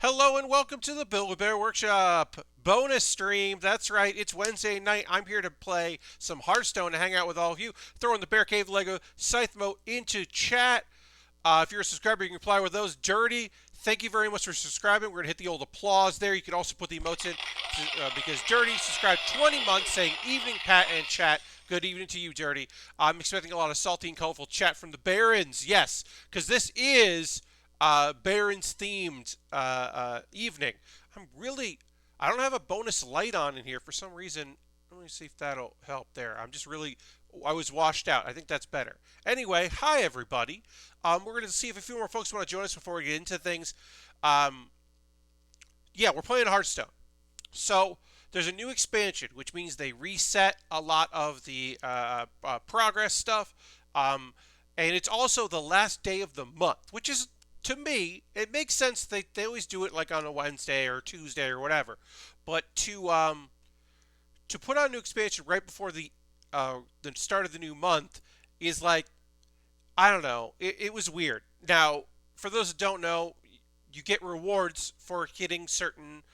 Hello and welcome to the Build-A-Bear Workshop bonus stream. That's right, it's Wednesday night. I'm here to play some Hearthstone and hang out with all of you. Throwing the Bear Cave Lego Scythe Mo into chat. If you're a subscriber, you can reply with those. Dirty, thank you very much for subscribing. We're going to hit the old applause there. You can also put the emotes in because Dirty subscribed 20 months saying evening, Pat and chat. Good evening to you, Dirty. I'm expecting a lot of salty and colorful chat from the Barons. Yes, because this is Barons themed evening. I don't have a bonus light on in here for some reason. Let me see if that'll help there. I was washed out. I think that's better. Anyway, hi everybody. We're going to see if a few more folks want to join us before we get into things. Um, yeah, we're playing Hearthstone. So there's a new expansion, which means they reset a lot of the progress stuff. And it's also the last day of the month, which is, to me, it makes sense. They always do it like on a Wednesday or Tuesday or whatever. But to put out a new expansion right before the start of the new month is like, I don't know. It was weird. Now, for those that don't know, you get rewards for hitting certain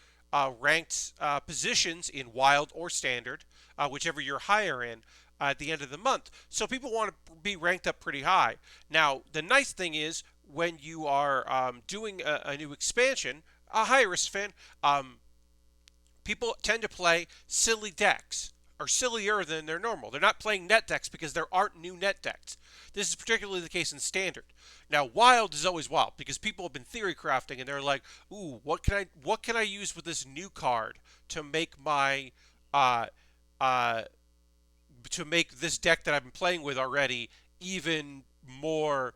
ranked positions in Wild or Standard, whichever you're higher in, at the end of the month. So people want to be ranked up pretty high. Now, the nice thing is when you are doing a new expansion, a high risk fan, people tend to play silly decks or sillier than their normal. They're not playing net decks because there aren't new net decks. This is particularly the case in Standard. Now, Wild is always wild because people have been theory crafting and they're like, "Ooh, what can I use with this new card to make my uh, uh, to make this deck that I've been playing with already even more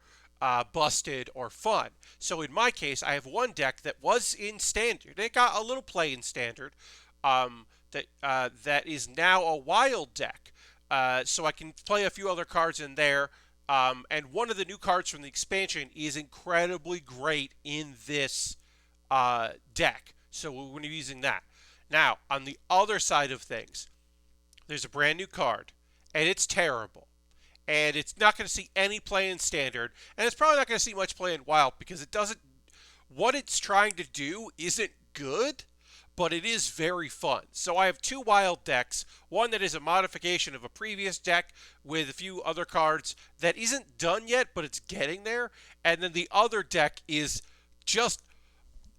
busted or fun." So in my case, I have one deck that was in Standard. It got a little play in Standard. That is now a Wild deck. So I can play a few other cards in there. And one of the new cards from the expansion is incredibly great in this deck. So we're going to be using that. Now, on the other side of things, there's a brand new card, and it's terrible. And it's not going to see any play in Standard, and it's probably not going to see much play in Wild because it doesn't. What it's trying to do isn't good, but it is very fun. So I have two Wild decks. One that is a modification of a previous deck with a few other cards that isn't done yet, but it's getting there. And then the other deck is just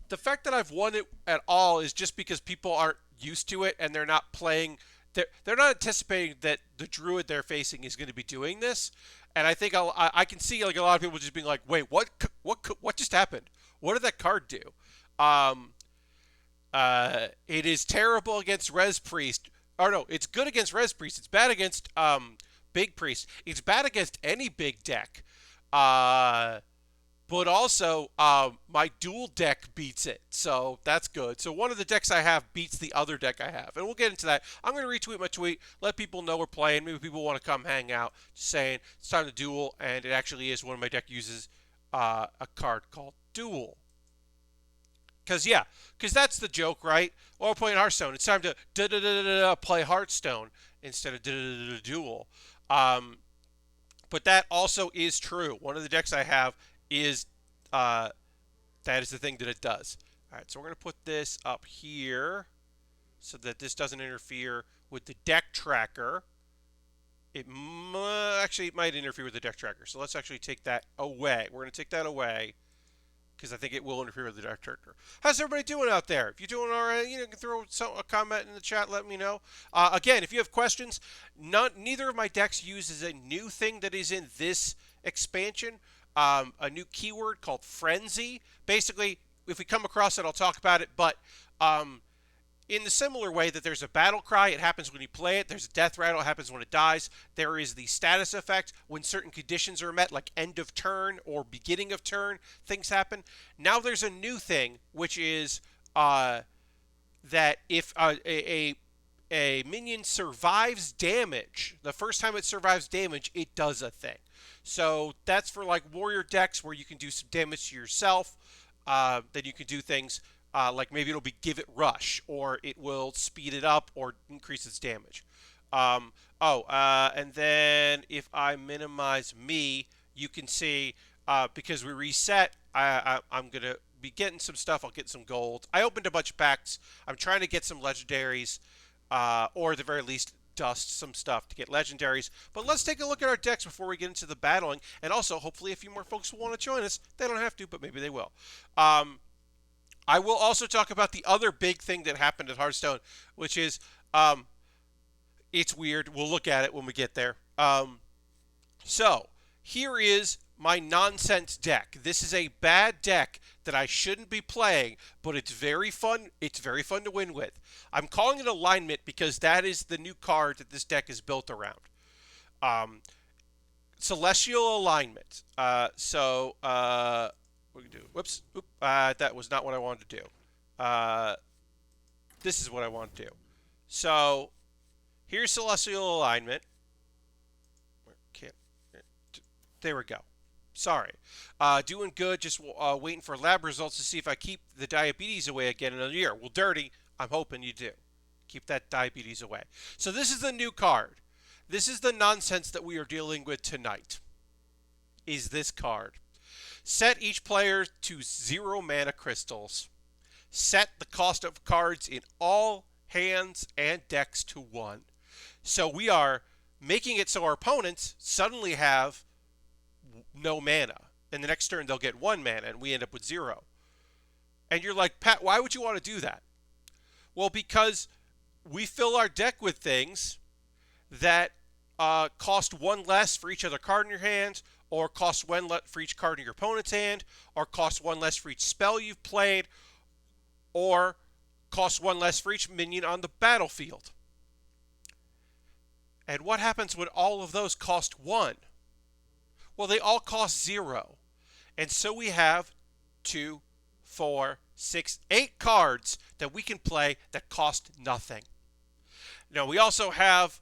the fact that I've won it at all is just because people aren't used to it and they're not playing. They're not anticipating that the druid they're facing is going to be doing this, and I think I can see like a lot of people just being like, "Wait, what just happened? What did that card do?" Um, it is terrible against Res Priest. Or no, it's good against Res Priest. It's bad against Big Priest. It's bad against any big deck. Uh, but also, my dual deck beats it, so that's good. So one of the decks I have beats the other deck I have, and we'll get into that. I'm going to retweet my tweet, let people know we're playing. Maybe people want to come hang out, just saying it's time to duel, and it actually is one of my deck uses a card called Duel. Because that's the joke, right? Well, we're playing Hearthstone. It's time to play Hearthstone instead of duel. Um, but that also is true. One of the decks I have is uh, that is the thing that it does. All right, so we're going to put this up here so that this doesn't interfere with the deck tracker. Actually, it might interfere with the deck tracker. So let's actually take that away. We're going to take that away because I think it will interfere with the deck tracker. How's everybody doing out there? If you're doing all right, you can throw a comment in the chat. Let me know. Again, if you have questions, neither of my decks uses a new thing that is in this expansion. A new keyword called Frenzy. Basically, if we come across it, I'll talk about it. But in the similar way that there's a battle cry, it happens when you play it. There's a death rattle, it happens when it dies. There is the status effect when certain conditions are met, like end of turn or beginning of turn, things happen. Now there's a new thing, which is that if a minion survives damage, the first time it survives damage, it does a thing. So that's for like warrior decks where you can do some damage to yourself. Then you can do things like maybe it'll be give it rush, or it will speed it up, or increase its damage. And then if I minimize me, you can see because we reset, I'm gonna be getting some stuff. I'll get some gold. I opened a bunch of packs. I'm trying to get some legendaries, or at the very least, dust some stuff to get legendaries. But let's take a look at our decks before we get into the battling. And also, hopefully, a few more folks will want to join us. They don't have to, but maybe they will. I will also talk about the other big thing that happened at Hearthstone, which is it's weird. We'll look at it when we get there. So, here is my nonsense deck. This is a bad deck that I shouldn't be playing, but it's very fun. It's very fun to win with. I'm calling it alignment because that is the new card that this deck is built around. Celestial alignment. What do we do? Whoops. That was not what I wanted to do. This is what I want to do. So, here's celestial alignment. There we go. Sorry. Doing good. Just waiting for lab results to see if I keep the diabetes away again in another year. Well, Dirty, I'm hoping you do. Keep that diabetes away. So this is the new card. This is the nonsense that we are dealing with tonight. Is this card. Set each player to 0 mana crystals. Set the cost of cards in all hands and decks to 1. So we are making it so our opponents suddenly have no mana. And the next turn they'll get 1 mana and we end up with 0. And you're like, Pat, why would you want to do that? Well, because we fill our deck with things that cost 1 less for each other card in your hand, or cost 1 less for each card in your opponent's hand, or cost 1 less for each spell you've played, or cost 1 less for each minion on the battlefield. And what happens when all of those cost 1? Well, they all cost 0. And so we have 2, 4, 6, 8 cards that we can play that cost nothing. Now, we also have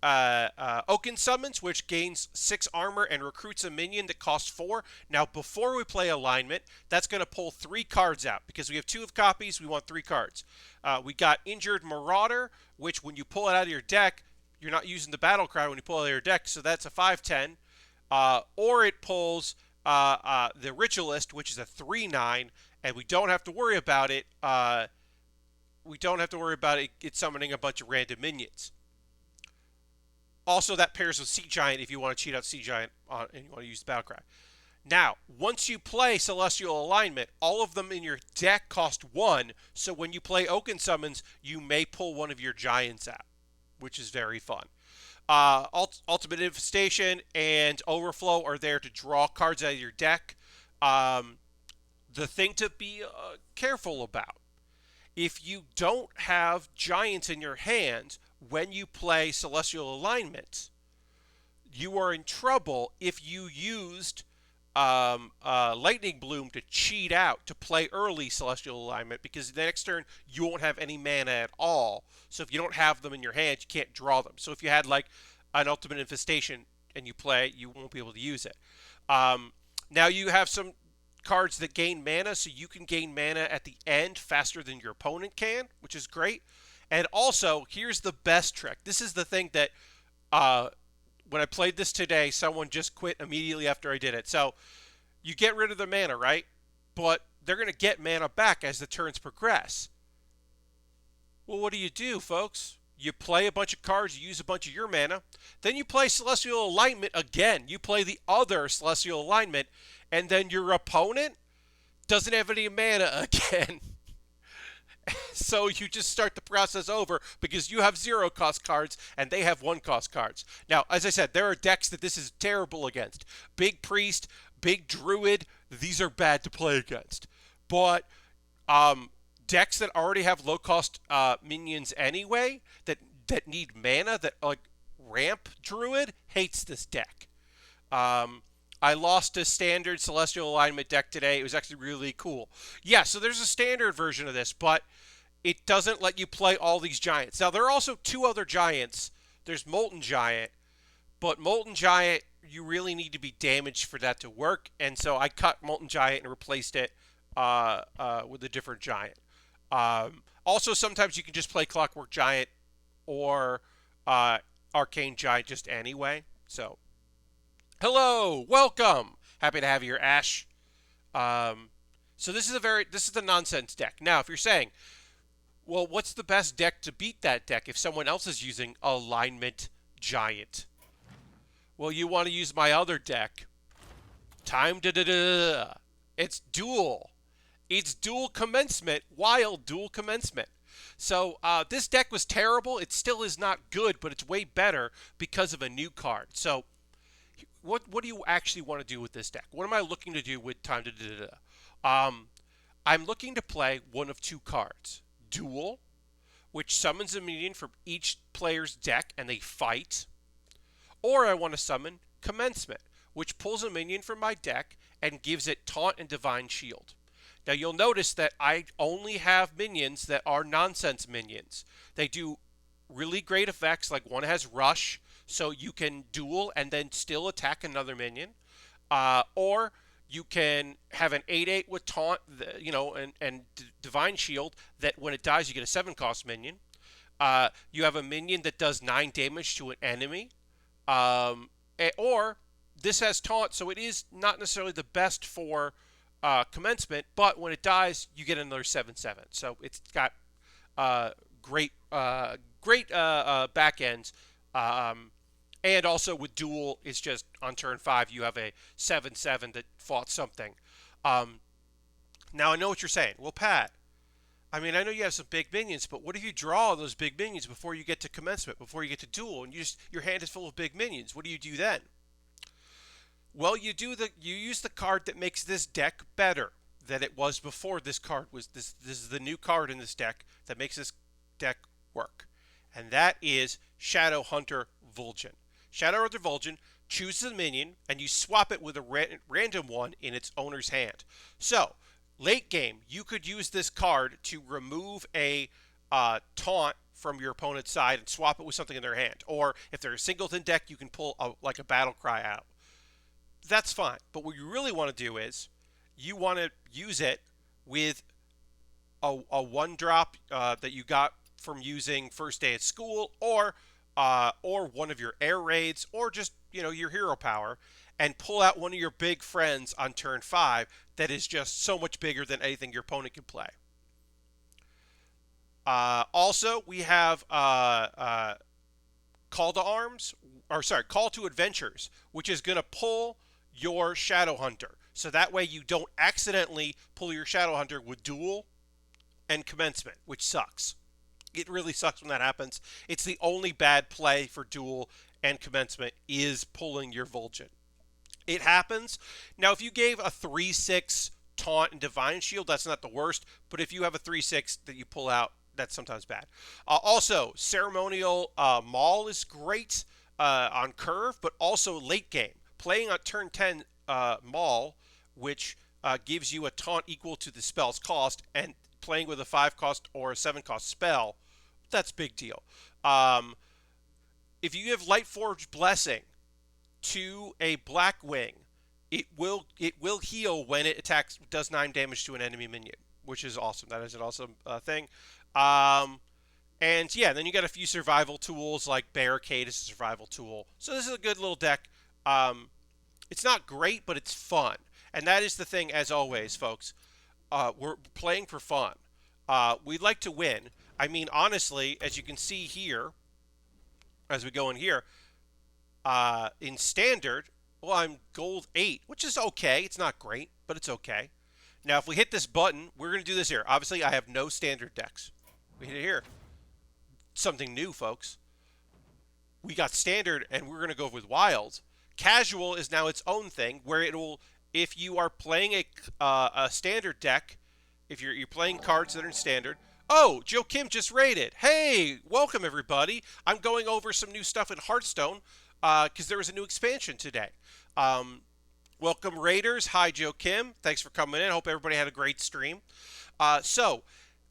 Oaken Summons, which gains 6 armor and recruits a minion that costs 4. Now, before we play alignment, that's going to pull 3 cards out. Because we have 2 of copies, we want 3 cards. We got Injured Marauder, which when you pull it out of your deck, you're not using the battle cry when you pull it out of your deck, so that's a 5/10. Or it pulls the Ritualist, which is a 3/9, and we don't have to worry about it. It's summoning a bunch of random minions. Also, that pairs with Sea Giant if you want to cheat out Sea Giant and you want to use the battle cry. Now, once you play Celestial Alignment, all of them in your deck cost 1. So when you play Oaken Summons, you may pull one of your Giants out, which is very fun. Ultimate Infestation and Overflow are there to draw cards out of your deck. The thing to be careful about, if you don't have Giants in your hand when you play Celestial Alignment, you are in trouble if you used Lightning Bloom to cheat out, to play early Celestial Alignment, because the next turn you won't have any mana at all. So if you don't have them in your hand, you can't draw them. So if you had like an Ultimate Infestation and you play, you won't be able to use it. Now you have some cards that gain mana, so you can gain mana at the end faster than your opponent can, which is great. And also, here's the best trick. This is the thing that when I played this today, someone just quit immediately after I did it. So you get rid of the mana, right? But they're going to get mana back as the turns progress. Well, what do, folks? You play a bunch of cards, you use a bunch of your mana. Then you play Celestial Alignment again. You play the other Celestial Alignment, and then your opponent doesn't have any mana again. So you just start the process over because you have 0 cost cards and they have 1 cost cards. Now, as I said, there are decks that this is terrible against. Big Priest, Big Druid, these are bad to play against. But decks that already have low cost minions anyway, that need mana, that like Ramp Druid, hates this deck. I lost a standard Celestial Alignment deck today. It was actually really cool. Yeah, so there's a standard version of this, but it doesn't let you play all these Giants. Now, there are also 2 other Giants. There's Molten Giant, but Molten Giant, you really need to be damaged for that to work, and so I cut Molten Giant and replaced it with a different Giant. Also, sometimes you can just play Clockwork Giant or Arcane Giant just anyway, so... Hello, welcome. Happy to have you here, Ash. So this is the nonsense deck. Now, if you're saying, well, what's the best deck to beat that deck if someone else is using Alignment Giant? Well, you want to use my other deck. Time da da da. It's dual. It's dual commencement, wild dual commencement. So this deck was terrible. It still is not good, but it's way better because of a new card. So what do you actually want to do with this deck? What am I looking to do with time da da da? I'm looking to play one of two cards. Duel, which summons a minion from each player's deck and they fight. Or I want to summon Commencement, which pulls a minion from my deck and gives it Taunt and Divine Shield. Now you'll notice that I only have minions that are nonsense minions. They do really great effects, like one has Rush, so you can duel and then still attack another minion. Or you can have an 8/8 with Taunt, and Divine Shield, that when it dies you get a 7-cost minion. You have a minion that does 9 damage to an enemy. Or this has Taunt, so it is not necessarily the best for commencement, but when it dies, you get another 7/7. So it's got great back ends. And also with Duel, it's just on turn 5, you have a 7/7 that fought something. Now, I know what you're saying. Well, Pat, I mean, I know you have some big minions, but what if you draw those big minions before you get to commencement, before you get to Duel, and your hand is full of big minions? What do you do then? Well, you use the card that makes this deck better than it was before. This card was this is the new card in this deck that makes this deck work, and that is Shadowhunter Vulcan. Shadowhunter Vulcan chooses a minion, and you swap it with a random one in its owner's hand. So late game, you could use this card to remove a taunt from your opponent's side and swap it with something in their hand. Or if they're a singleton deck, you can pull a battle cry out. That's fine. But what you really want to do is you want to use it with a 1-drop that you got from using First Day at School, or one of your air raids, or just your hero power, and pull out one of your big friends on turn 5 that is just so much bigger than anything your opponent can play. Also, we have Call to Adventures, which is going to pull your Shadowhunter. So that way you don't accidentally pull your Shadowhunter with Duel and Commencement, which sucks. It really sucks when that happens. It's the only bad play for Duel and Commencement is pulling your Vulcan. It happens. Now, if you gave a 3/6 Taunt and Divine Shield, that's not the worst. But if you have a 3/6 that you pull out, that's sometimes bad. Also, Ceremonial Maul is great on curve, but also late game. Playing on turn 10 Maul, which gives you a taunt equal to the spell's cost, and playing with a 5-cost or a 7-cost spell, that's big deal. If you give Lightforge Blessing to a Blackwing, it will heal when it attacks, does 9 damage to an enemy minion, which is awesome. That is an awesome thing. And yeah, then you got a few survival tools, like Barricade is a survival tool. So this is a good little deck. It's not great, but it's fun. And that is the thing, as always, folks. We're playing for fun. We'd like to win. I mean, honestly, as you can see here, as we go in here, in Standard, well, I'm Gold 8, which is okay. It's not great, but it's okay. Now, if we hit this button, we're going to do this here. Obviously, I have no Standard decks. We hit it here. Something new, folks. We got Standard, and we're going to go with Wild. Casual is now its own thing, where it will, if you are playing a Standard deck, if you're playing cards that are in Standard. Oh, Joe Kim just raided. Hey, welcome, everybody. I'm going over some new stuff in Hearthstone, because there was a new expansion today. Welcome, Raiders. Hi, Joe Kim. Thanks for coming in. Hope everybody had a great stream. So,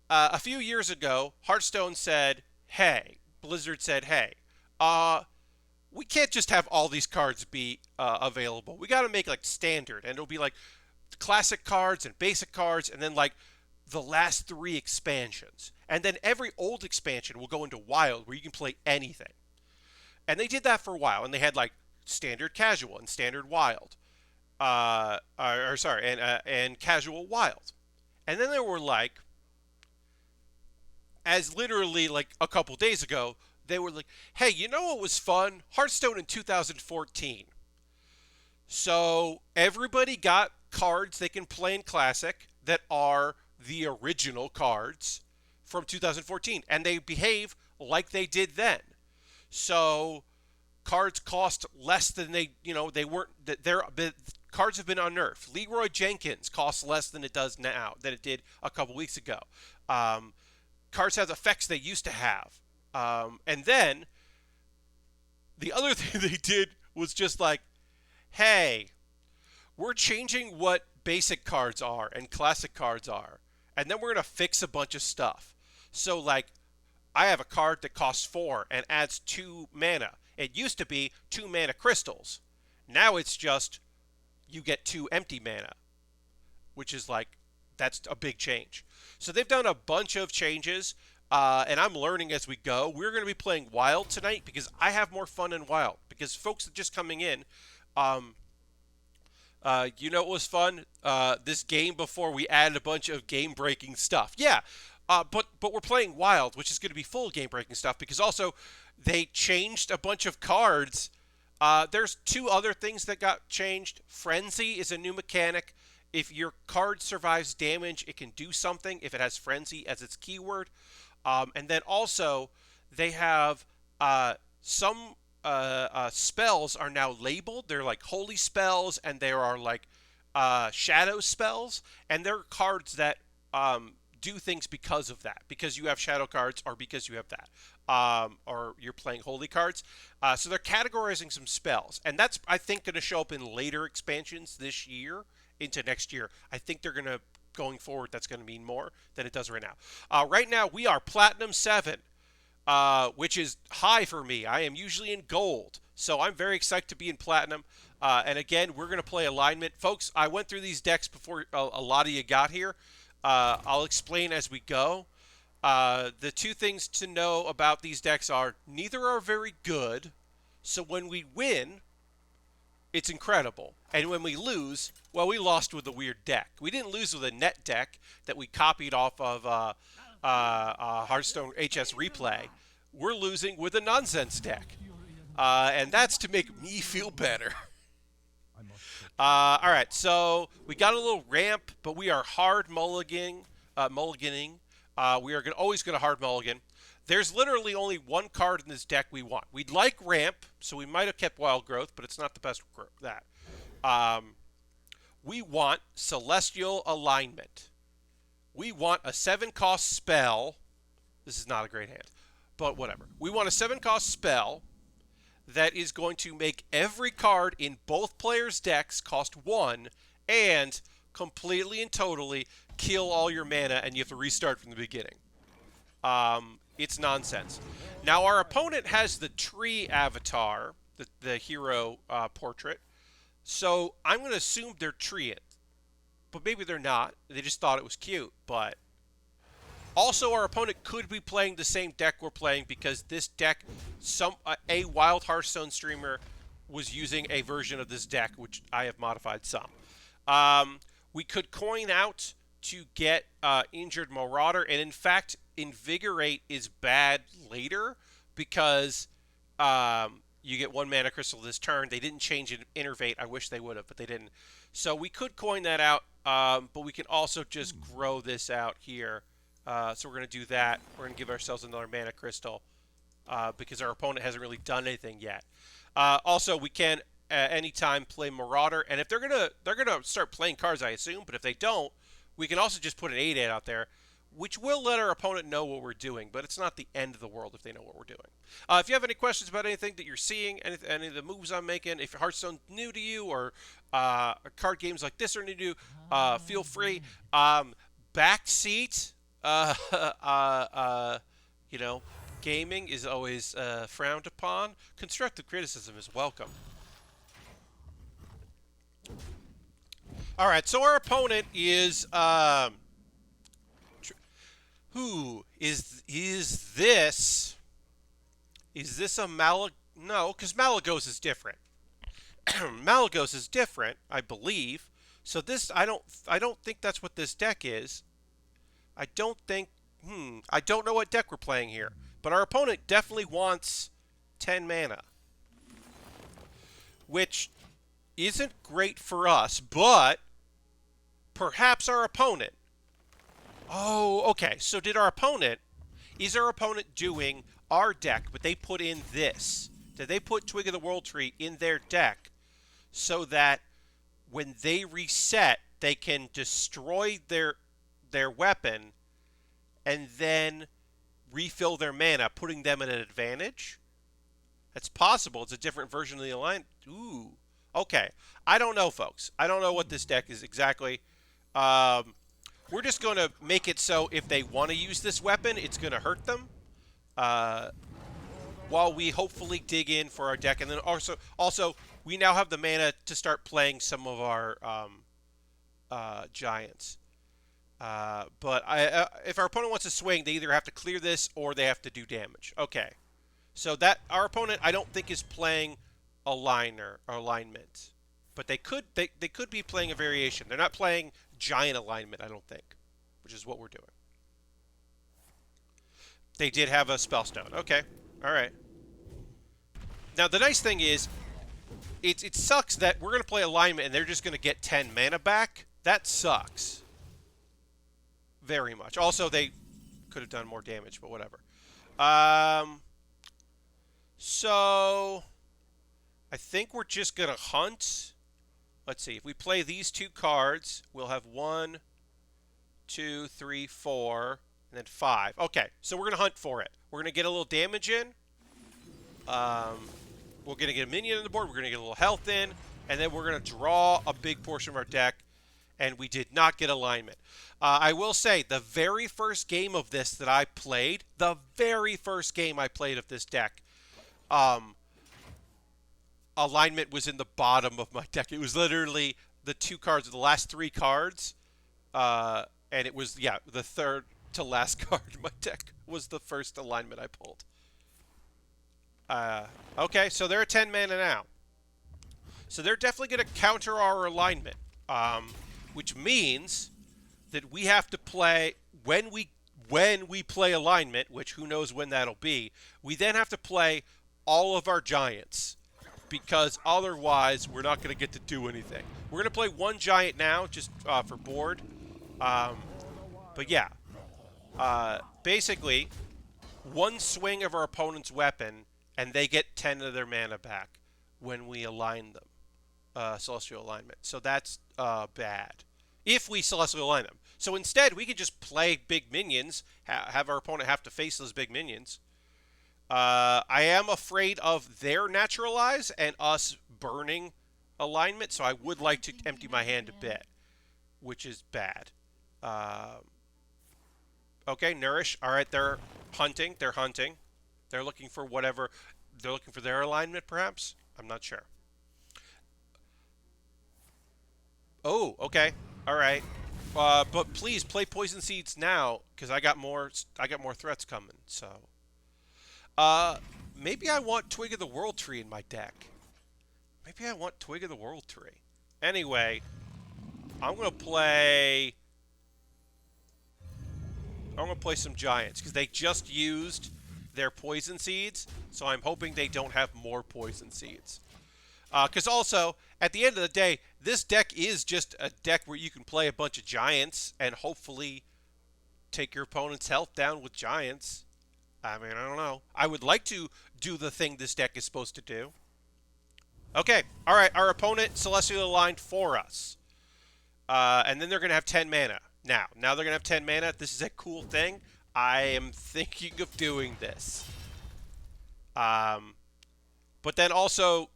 a few years ago, Hearthstone said, hey, Blizzard said, hey, we can't just have all these cards be available. We got to make, like, Standard, and it'll be, like, classic cards and basic cards, and then, like, the last 3 expansions. And then every old expansion will go into Wild, where you can play anything. And they did that for a while, and they had, like, Standard Casual and Standard Wild. And Casual Wild. And then there were like, as literally like a couple days ago, they were like, hey, you know what was fun? Hearthstone in 2014. So everybody got cards they can play in Classic that are the original cards from 2014, and they behave like they did then. So cards cost less than they weren't. Cards have been unnerfed. Leroy Jenkins costs less than it does now than it did a couple weeks ago. Um, Cards have effects they used to have, and then the other thing they did was just like, hey, we're changing what basic cards are and classic cards are, and then we're gonna fix a bunch of stuff. So like, I have a card that costs 4 and adds 2 mana. It used to be 2 mana crystals. Now it's just you get 2 empty mana, which is like, that's a big change. So they've done a bunch of changes, and I'm learning as we go. We're going to be playing Wild tonight because I have more fun in Wild. Because folks are just coming in, you know what was fun? This game before we added a bunch of game-breaking stuff. Yeah, but we're playing Wild, which is going to be full of game-breaking stuff because also they changed a bunch of cards. There's 2 other things that got changed. Frenzy is a new mechanic. If your card survives damage, it can do something if it has Frenzy as its keyword. And then also, they have some spells are now labeled. They're like holy spells, and there are like shadow spells, and there are cards that do things because of that, because you have shadow cards or because you have that, or you're playing holy cards. So they're categorizing some spells, and that's, I think, going to show up in later expansions this year into next year. I think they're going to, going forward, that's going to mean more than it does right now. Right now, we are Platinum 7. Which is high for me. I am usually in gold, so I'm very excited to be in platinum. And again, we're going to play alignment. Folks, I went through these decks before a lot of you got here. I'll explain as we go. The 2 things to know about these decks are neither are very good, so when we win, it's incredible. And when we lose, well, we lost with a weird deck. We didn't lose with a net deck that we copied off of Hearthstone HS Replay. We're losing with a nonsense deck. And that's to make me feel better. All right, so we got a little ramp, but we are hard mulliganing. We are always going to hard mulligan. There's literally only 1 card in this deck we want. We'd like ramp, so we might have kept Wild Growth, but it's not the best that. We want Celestial Alignment. We want a 7-cost spell. This is not a great hand, but whatever. We want a 7-cost spell that is going to make every card in both players' decks cost 1 and completely and totally kill all your mana, and you have to restart from the beginning. It's nonsense. Now, our opponent has the tree avatar, the hero portrait, so I'm going to assume they're treeing. But maybe they're not. They just thought it was cute. But also, our opponent could be playing the same deck we're playing because this deck, a Wild Hearthstone streamer was using a version of this deck, which I have modified some. We could coin out to get Injured Marauder, and in fact, Invigorate is bad later because you get 1 mana crystal this turn. They didn't change Innervate. I wish they would have, but they didn't. So we could coin that out, but we can also just grow this out here. So we're going to do that. We're going to give ourselves another mana crystal because our opponent hasn't really done anything yet. Also, we can anytime play Marauder, and if they're gonna start playing cards, I assume. But if they don't, we can also just put an 8/8 out there, which will let our opponent know what we're doing, but it's not the end of the world if they know what we're doing. If you have any questions about anything that you're seeing, any of the moves I'm making, if Hearthstone's new to you or card games like this are new to you, feel free. Backseat, you know, gaming is always frowned upon. Constructive criticism is welcome. All right, so our opponent is who is this? Is this a No, because Malagos is different. Malagos is different, I believe. So this, I don't think that's what this deck is. I don't think... I don't know what deck we're playing here. But our opponent definitely wants 10 mana. Which isn't great for us, but perhaps our opponent... Oh, okay. So did our opponent... Is our opponent doing our deck, but they put in this? Did they put Twig of the World Tree in their deck so that when they reset, they can destroy their weapon and then refill their mana, putting them at an advantage? That's possible. It's a different version of the alliance. Ooh. Okay. I don't know, folks. I don't know what this deck is exactly. We're just going to make it so if they want to use this weapon, it's going to hurt them. While we hopefully dig in for our deck. And then also we now have the mana to start playing some of our giants. But if our opponent wants to swing, they either have to clear this or they have to do damage. Okay. So that our opponent, I don't think, is playing a liner or alignment. But they could be playing a variation. They're not playing giant alignment, I don't think, which is what we're doing. They did have a Spellstone. Okay. All right. Now, the nice thing is, it sucks that we're going to play alignment and they're just going to get 10 mana back. That sucks. Very much. Also, they could have done more damage, but whatever. So, I think we're just going to hunt. Let's see. If we play these two cards, we'll have 1, 2, 3, 4, and then 5. Okay, so we're going to hunt for it. We're going to get a little damage in. We're going to get a minion on the board. We're going to get a little health in. And then we're going to draw a big portion of our deck. And we did not get alignment. I will say, the very first game of this that I played, of this deck, alignment was in the bottom of my deck. It was literally the two cards, the last 3 cards. And it was, yeah, the third to last card in my deck was the first alignment I pulled. Okay, so they're at 10 mana now. So they're definitely going to counter our alignment. Which means that we have to play, when we play alignment, which who knows when that'll be, we then have to play all of our giants. Because otherwise, we're not going to get to do anything. We're going to play 1 giant now, just for board. But yeah. Basically, 1 swing of our opponent's weapon, and they get 10 of their mana back when we align them. Celestial alignment. So that's bad. If we celestial align them. So instead, we could just play big minions, have our opponent have to face those big minions. I am afraid of their naturalize and us burning alignment, so I would like to empty my hand a bit, which is bad. Okay, nourish. All right, they're hunting. They're hunting. They're looking for whatever. They're looking for their alignment, perhaps? I'm not sure. Oh, okay. All right. But please play Poison Seeds now, because I got more threats coming. So, maybe I want Twig of the World Tree in my deck. Maybe I want Twig of the World Tree. Anyway, I'm gonna play some giants because they just used their Poison Seeds. So I'm hoping they don't have more Poison Seeds. Because also, at the end of the day, this deck is just a deck where you can play a bunch of giants and hopefully take your opponent's health down with giants. I mean, I don't know. I would like to do the thing this deck is supposed to do. Okay, all right, our opponent Celestial aligned for us. And then they're going to have 10 mana. Now they're going to have 10 mana. This is a cool thing. I am thinking of doing this. But then also...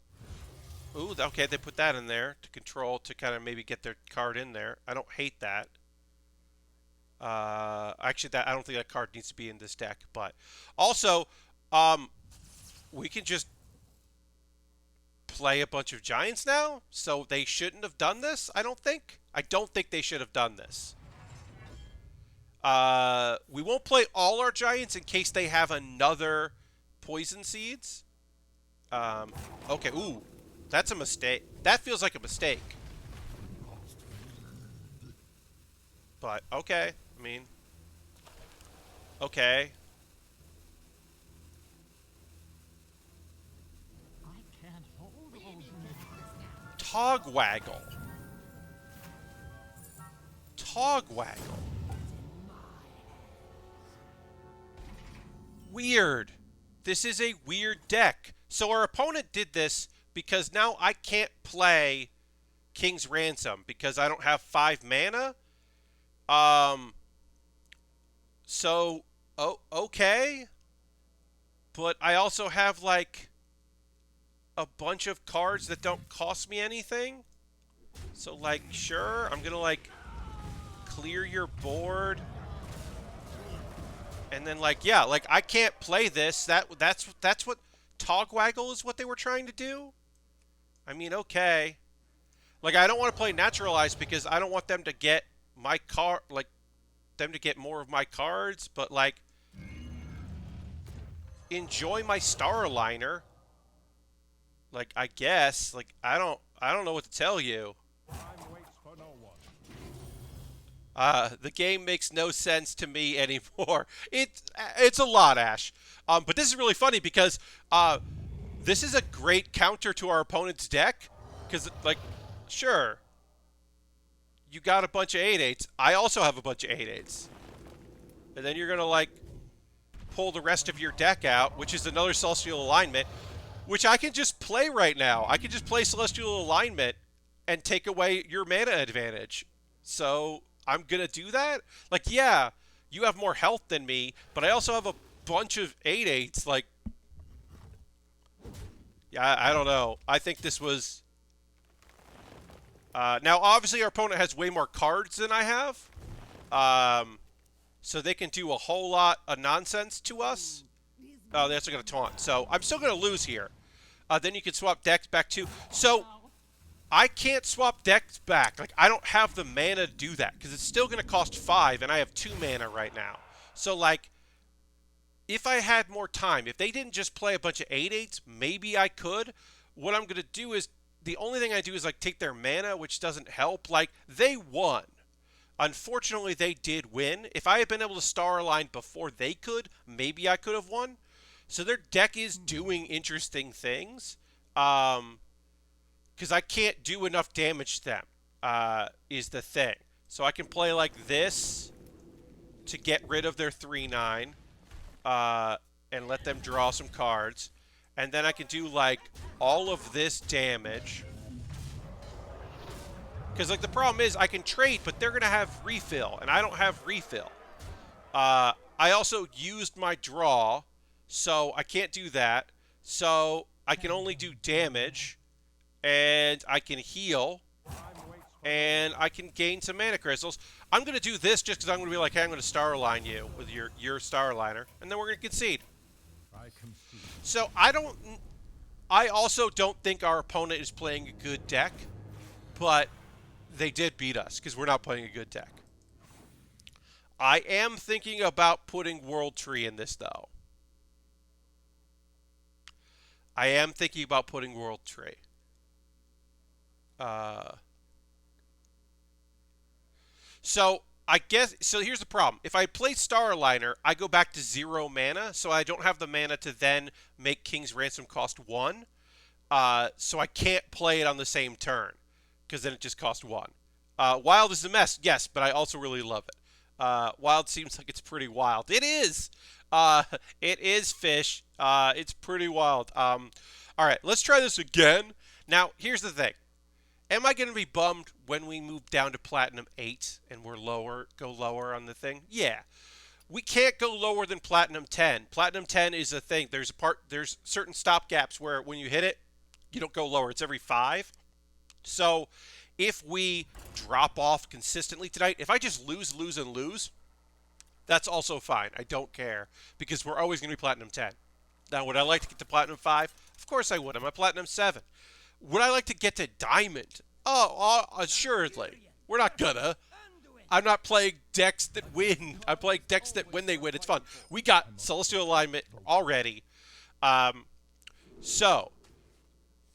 Ooh, okay, they put that in there to control, to kind of maybe get their card in there. I don't hate that. Actually, I don't think that card needs to be in this deck. But also, we can just play a bunch of giants now. So they shouldn't have done this, I don't think. I don't think they should have done this. We won't play all our giants in case they have another Poison Seeds. Okay, ooh. That's a mistake. That feels like a mistake. But, okay. I mean, Okay. Togwaggle. Togwaggle. Weird. This is a weird deck. So our opponent did this because now I can't play King's Ransom because I don't have 5 mana. So, oh, okay. But I also have, like, a bunch of cards that don't cost me anything. So, like, sure, I'm gonna, like, clear your board. And then, like, yeah, like, I can't play this. That's what Togwaggle is what they were trying to do? I mean, okay. Like, I don't want to play Naturalized because I don't want them to get my card, like, them to get more of my cards, but, like, enjoy my Starliner. Like, I guess. Like, I don't know what to tell you. The game makes no sense to me anymore. It's a lot, Ash. But this is really funny because this is a great counter to our opponent's deck. Because, like, sure, you got a bunch of 8/8s. I also have a bunch of 8/8s. And then you're going to, like, pull the rest of your deck out, which is another Celestial Alignment, which I can just play right now. I can just play Celestial Alignment and take away your mana advantage. So I'm going to do that? Like, yeah, you have more health than me, but I also have a bunch of 8/8s. Like, yeah, I don't know. I think this was... now, obviously, our opponent has way more cards than I have. So they can do a whole lot of nonsense to us. Oh, they're also going to taunt. So I'm still going to lose here. Then you can swap decks back too. So I can't swap decks back. Like, I don't have the mana to do that because it's still going to cost 5, and I have 2 mana right now. So, like, if I had more time, if they didn't just play a bunch of 8/8s, maybe I could. What I'm going to do is, the only thing I do is, like, take their mana, which doesn't help. Like, they won. Unfortunately, they did win. If I had been able to star align before they could, maybe I could have won. So their deck is doing interesting things. Because I can't do enough damage to them, is the thing. So I can play like this to get rid of their 3/9, and let them draw some cards. And then I can do, like, all of this damage. Because, like, the problem is I can trade, but they're going to have refill, and I don't have refill. I also used my draw, so I can't do that. So I can only do damage, and I can heal, and I can gain some mana crystals. I'm going to do this just because I'm going to be like, hey, I'm going to star align you with your star aligner, and then we're going to concede. So I also don't think our opponent is playing a good deck, but they did beat us because we're not playing a good deck. I am thinking about putting World Tree in this, though. I am thinking about putting World Tree. So I guess, so here's the problem. If I play Star Aligner, I go back to 0 mana, so I don't have the mana to then make King's Ransom cost 1. So I can't play it on the same turn, because then it just costs 1. Wild is a mess, yes, but I also really love it. Wild seems like it's pretty wild. It is! It is, Fish. It's pretty wild. Alright, let's try this again. Now, here's the thing. Am I going to be bummed when we move down to Platinum 8 and we're go lower on the thing? Yeah. We can't go lower than Platinum 10. Platinum 10 is a thing. There's certain stop gaps where when you hit it, you don't go lower. It's every 5. So if we drop off consistently tonight, if I just lose, that's also fine. I don't care because we're always going to be Platinum 10. Now, would I like to get to Platinum 5? Of course I would. I'm at Platinum 7. Would I like to get to Diamond? Oh, assuredly. We're not gonna. I'm not playing decks that win. I'm playing decks that when they win, it's fun. We got Celestial Alignment already. So,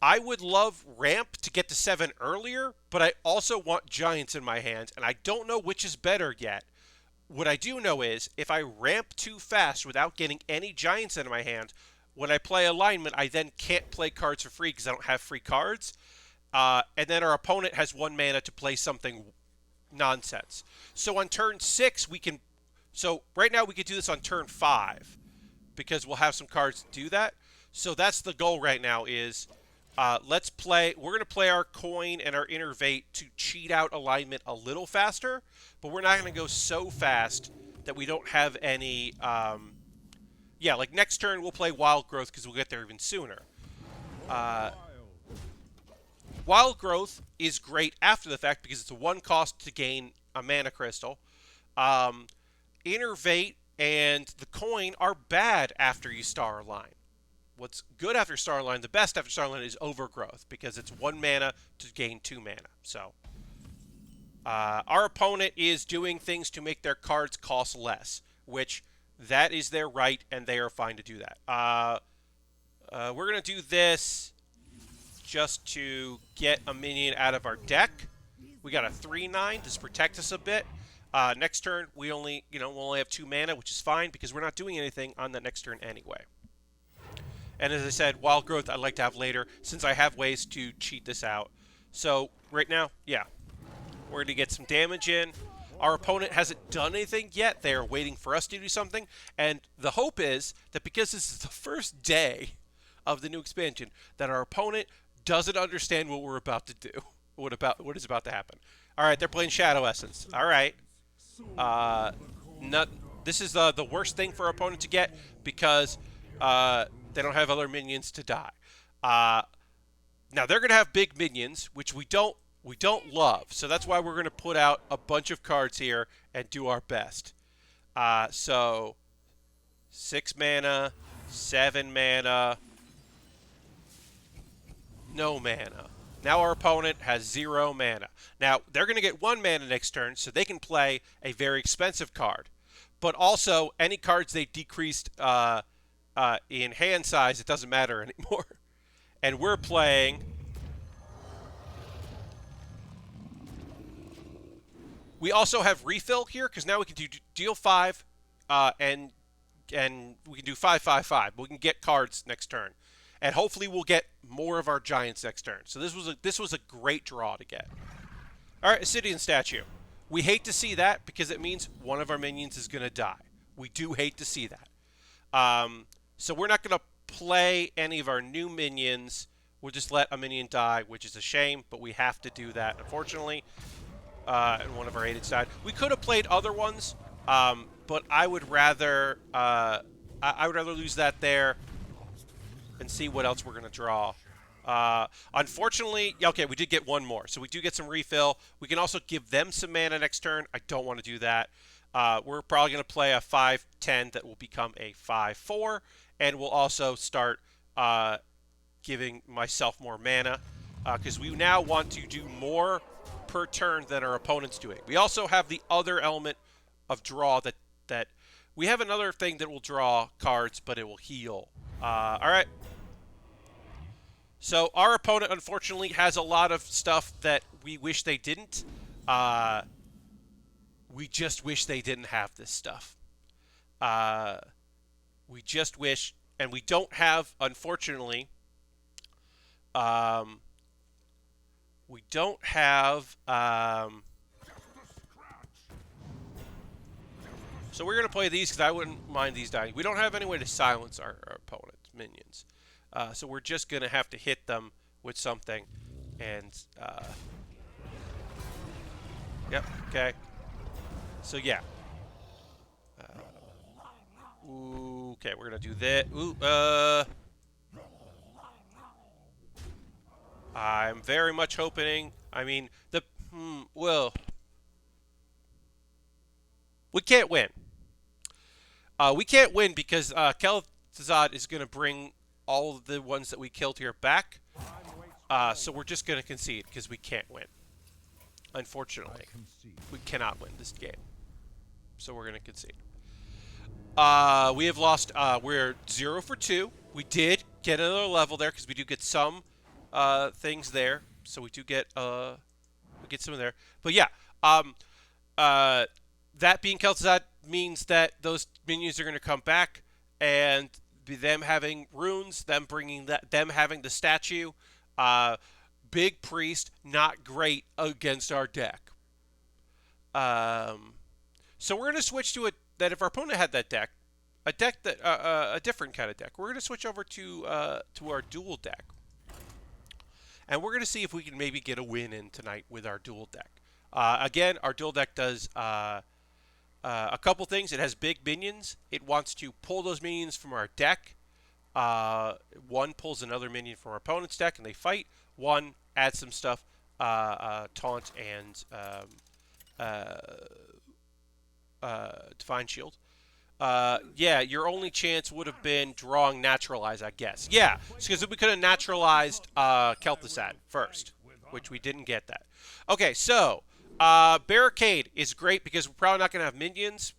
I would love Ramp to get to 7 earlier, but I also want Giants in my hand, and I don't know which is better yet. What I do know is if I ramp too fast without getting any giants into my hand, when I play alignment, I then can't play cards for free because I don't have free cards. And then our opponent has 1 mana to play something nonsense. So on turn 6, we can... So right now we could do this on turn 5 because we'll have some cards to do that. So that's the goal right now is let's play... We're going to play our coin and our innervate to cheat out alignment a little faster, but we're not going to go so fast that we don't have any... yeah, like next turn we'll play Wild Growth because we'll get there even sooner. Wild Growth is great after the fact because it's a 1 cost to gain a mana crystal. Innervate and the coin are bad after you star align. What's good after star align, the best after star align is Overgrowth because it's 1 mana to gain 2 mana. So our opponent is doing things to make their cards cost less, which that is their right and they are fine to do that. We're going to do this just to get a minion out of our deck. We got a 3/9. This protects us a bit. Next turn, we'll only have 2 mana, which is fine because we're not doing anything on the next turn anyway. And as I said, Wild Growth I'd like to have later since I have ways to cheat this out. So right now, yeah, we're going to get some damage in. Our opponent hasn't done anything yet. They are waiting for us to do something. And the hope is that because this is the first day of the new expansion, that our opponent doesn't understand what we're about to do. What is about to happen. All right, they're playing Shadow Essence. All right. This is the worst thing for our opponent to get because they don't have other minions to die. Now they're going to have big minions, which we don't love. So that's why we're going to put out a bunch of cards here and do our best. So 6 mana, 7 mana, no mana. Now our opponent has 0 mana. Now, they're going to get 1 mana next turn, so they can play a very expensive card. But also, any cards they decreased in hand size, it doesn't matter anymore. And we're playing... We also have refill here, because now we can do deal 5, and we can do 5/5/5. We can get cards next turn. And hopefully we'll get more of our giants next turn. So this was a great draw to get. All right, Ascidian statue. We hate to see that because it means one of our minions is going to die. We do hate to see that. So we're not going to play any of our new minions. We'll just let a minion die, which is a shame, but we have to do that, unfortunately. And one of our aided side. We could have played other ones, but I would rather lose that there and see what else we're going to draw. Unfortunately, okay, we did get 1 more, so we do get some refill. We can also give them some mana next turn. I don't want to do that. We're probably going to play a 5/10 that will become a 5/4, and we'll also start giving myself more mana, because we now want to do more per turn than our opponent's doing. We also have the other element of draw that we have another thing that will draw cards, but it will heal. All right. So our opponent, unfortunately, has a lot of stuff that we wish they didn't. We just wish they didn't have this stuff. We just wish, and we don't have, unfortunately, we don't have, so we're going to play these because I wouldn't mind these dying. We don't have any way to silence our opponent's minions. So we're just going to have to hit them with something. And, yep, okay. So, yeah. Okay, we're going to do that. I'm very much hoping, I mean, well, we can't win. We can't win because Kel'Thuzad is going to bring all of the ones that we killed here back. So we're just going to concede because we can't win. Unfortunately, we cannot win this game. So we're going to concede. We have lost, we're 0 for 2. We did get another level there because we do get some things there. So we do get, we get some of there. But yeah, that being Kel'Thuzad means that those minions are going to come back, and them having runes, them bringing that, them having the statue, big priest, not great against our deck. So we're going to switch to it that if our opponent had that deck, a deck that a different kind of deck, we're going to switch over to our dual deck, and we're going to see if we can maybe get a win in tonight with our dual deck. Again, our dual deck does a couple things. It has big minions. It wants to pull those minions from our deck. One pulls another minion from our opponent's deck, and they fight. One adds some stuff, taunt and divine shield. Yeah, your only chance would have been drawing naturalize, I guess. Yeah, because we could have naturalized Kel'Thuzad first, which we didn't get that. Okay, so Barricade is great because we're probably not going to have minions.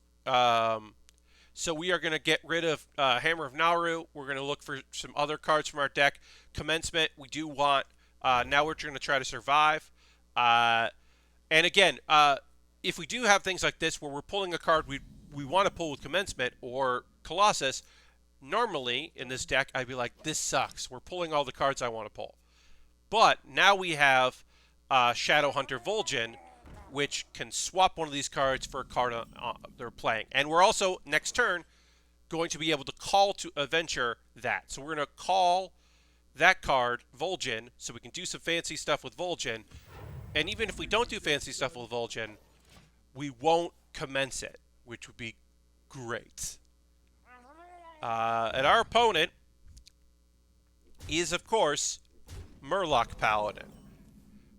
So we are going to get rid of Hammer of Nauru. We're going to look for some other cards from our deck. Commencement, we do want. Now we're going to try to survive. And again, if we do have things like this where we're pulling a card we want to pull with Commencement or Colossus, normally in this deck I'd be like, this sucks. We're pulling all the cards I want to pull. But now we have Shadowhunter Vol'jin, which can swap one of these cards for a card they're playing. And we're also, next turn, going to be able to call to Adventure that. So we're going to call that card, Vol'jin, so we can do some fancy stuff with Vol'jin. And even if we don't do fancy stuff with Vol'jin, we won't commence it, which would be great. And our opponent is, of course, Murloc Paladin,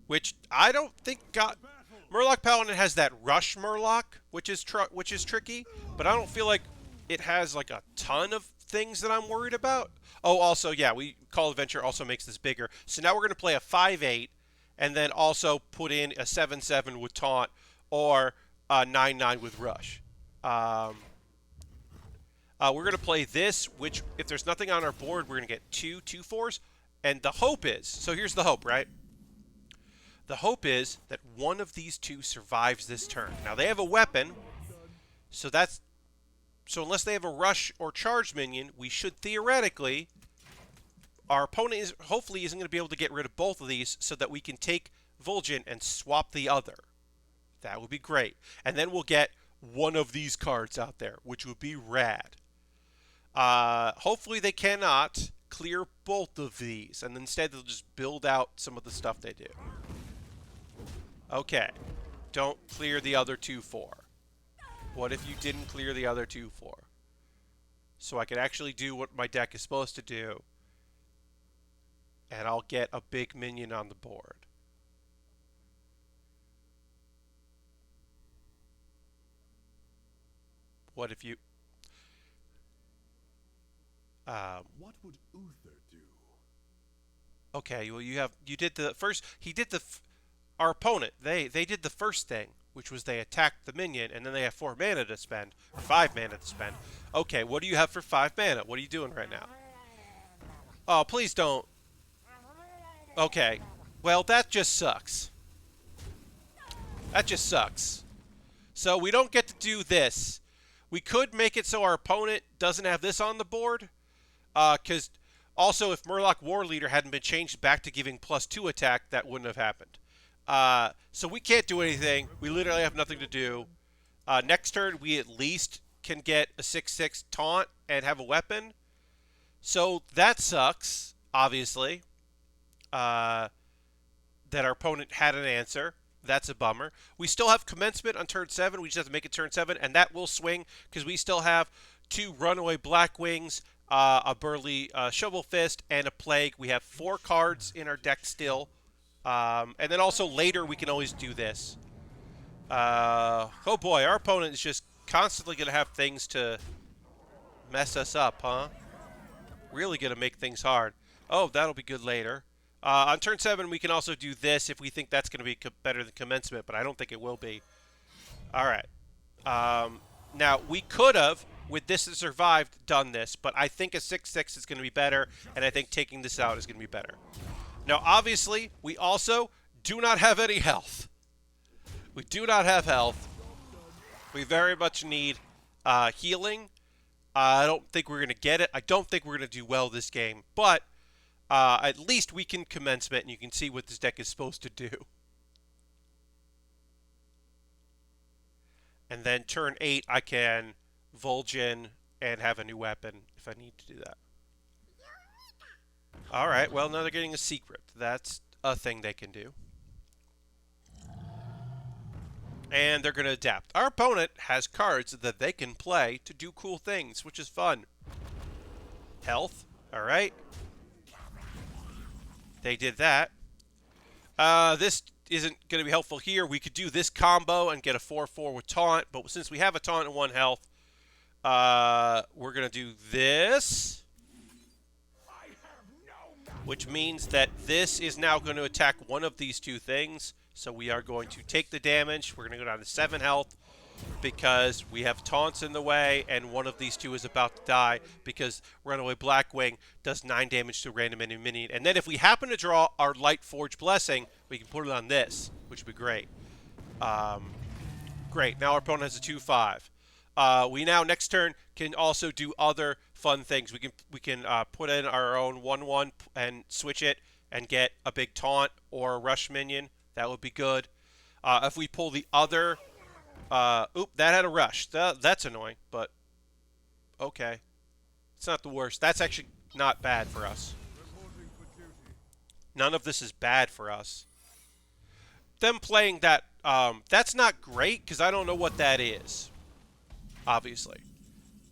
which I don't think got... Murloc Paladin has that Rush Murloc, which is tricky, but I don't feel like it has like a ton of things that I'm worried about. Oh, also, yeah, Call Adventure also makes this bigger. So now we're going to play a 5/8, and then also put in a 7/7 with Taunt, or a 9/9 with Rush. We're going to play this, which, if there's nothing on our board, we're going to get 2 2/4s. And the hope is, so here's the hope, right? The hope is that one of these two survives this turn. Now, they have a weapon, so unless they have a rush or charge minion, we should theoretically... Our opponent hopefully isn't going to be able to get rid of both of these so that we can take Vol'jin and swap the other. That would be great. And then we'll get one of these cards out there, which would be rad. Hopefully they cannot clear both of these, and instead they'll just build out some of the stuff they do. Okay. Don't clear the other 2/4. What if you didn't clear the other 2/4? So I can actually do what my deck is supposed to do, and I'll get a big minion on the board. What if you... what would Uther do? Okay, well you did the first... Our opponent, they did the first thing, which was they attacked the minion, and then they have 4 mana to spend, or 5 mana to spend. Okay, what do you have for 5 mana? What are you doing right now? Oh, please don't. Okay, well, that just sucks. That just sucks. So we don't get to do this. We could make it so our opponent doesn't have this on the board, because also if Murloc War Leader hadn't been changed back to giving +2 attack, that wouldn't have happened. So we can't do anything. We literally have nothing to do. Next turn, we at least can get a 6/6 taunt and have a weapon. So that sucks, obviously. That our opponent had an answer. That's a bummer. We still have Commencement on turn 7. We just have to make it turn 7, and that will swing because we still have 2 Runaway Blackwings, a Burly Shovel Fist, and a Plague. We have 4 cards in our deck still. And then also later we can always do this. Oh boy, our opponent is just constantly going to have things to mess us up, huh? Really going to make things hard. Oh, that'll be good later. On turn 7 we can also do this if we think that's going to be better than Commencement, but I don't think it will be. Alright. Now, we could have, with This Has Survived, done this, but I think a 6/6 is going to be better, and I think taking this out is going to be better. Now, obviously, we also do not have any health. We do not have health. We very much need healing. I don't think we're going to get it. I don't think we're going to do well this game. But at least we can commencement, and you can see what this deck is supposed to do. And then turn 8, I can Vulgin and have a new weapon if I need to do that. Alright, well, now they're getting a secret. That's a thing they can do. And they're going to adapt. Our opponent has cards that they can play to do cool things, which is fun. Health. Alright. They did that. This isn't going to be helpful here. We could do this combo and get a 4-4 with taunt, but since we have a taunt and 1 health, we're going to do this, which means that this is now going to attack one of these two things. So we are going to take the damage. We're going to go down to 7 health because we have taunts in the way, and one of these two is about to die because Runaway Blackwing does 9 damage to a random enemy minion. And then if we happen to draw our Light Forge Blessing, we can put it on this, which would be great. Great. Now our opponent has a 2-5. We now, next turn, can also do other fun things. We can put in our own 1-1 and switch it and get a big taunt or a rush minion. That would be good. If we pull the other... oop, that had a rush. That's annoying, but... Okay. It's not the worst. That's actually not bad for us. None of this is bad for us. Them playing that... that's not great, because I don't know what that is. Obviously.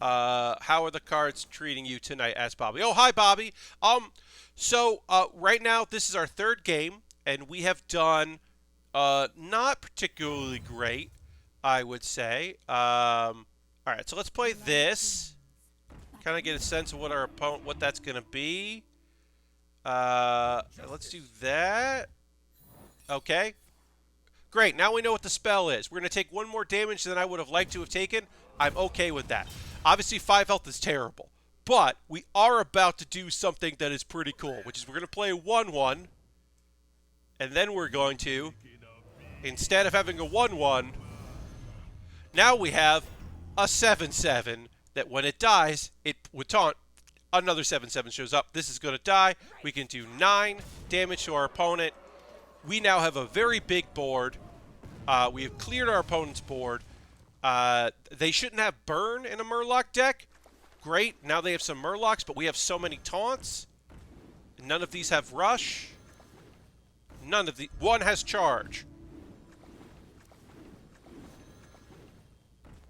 How are the cards treating you tonight? Asked Bobby. Oh, hi, Bobby. So, right now, this is our 3rd game. And we have done not particularly great, I would say. All right, so let's play this. Kind of get a sense of what our opponent, what that's going to be. Let's do that. Okay. Great, now we know what the spell is. We're going to take 1 more damage than I would have liked to have taken. I'm okay with that. Obviously, 5 health is terrible. But we are about to do something that is pretty cool, which is we're going to play 1-1. And then we're going to, instead of having a 1-1, now we have a 7-7 that when it dies, it would taunt. Another 7-7 shows up. This is going to die. We can do 9 damage to our opponent. We now have a very big board. We have cleared our opponent's board. They shouldn't have burn in a Murloc deck. Great. Now they have some Murlocs, but we have so many taunts. None of these have rush. None of the... One has charge.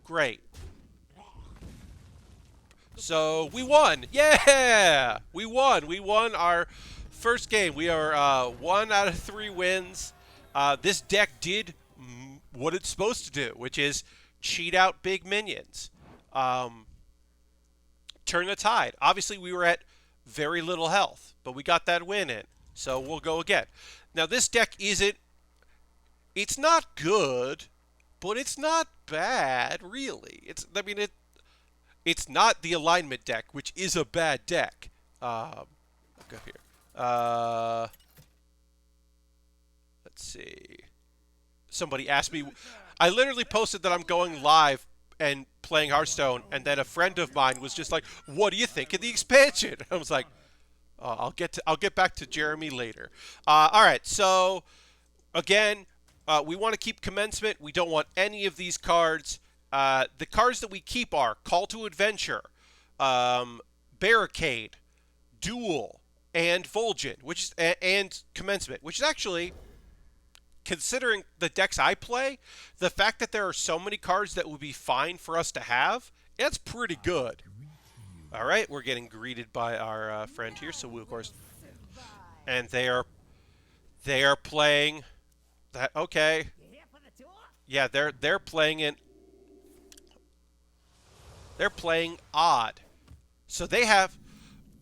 Great. So, we won! Yeah! We won! We won our first game. We are 1 out of 3 wins. This deck did what it's supposed to do, which is cheat out big minions. Turn the tide. Obviously, we were at very little health, but we got that win in. So, we'll go again. Now, this deck isn't... It's not good, but it's not bad, really. It's not the alignment deck, which is a bad deck. I'll go here. Let's see. Somebody asked me... I literally posted that I'm going live and playing Hearthstone, and then a friend of mine was just like, "What do you think of the expansion?" I was like, I'll get back to Jeremy later. All right, so again, we want to keep commencement. We don't want any of these cards. The cards that we keep are Call to Adventure, Barricade, Duel, and Vulgin, and Commencement, which is actually, considering the decks I play, the fact that there are so many cards that would be fine for us to have, it's pretty good. All right, we're getting greeted by our friend here, so we, of course, and they are playing that. Okay, yeah, they're playing it. They're playing odd. So they have.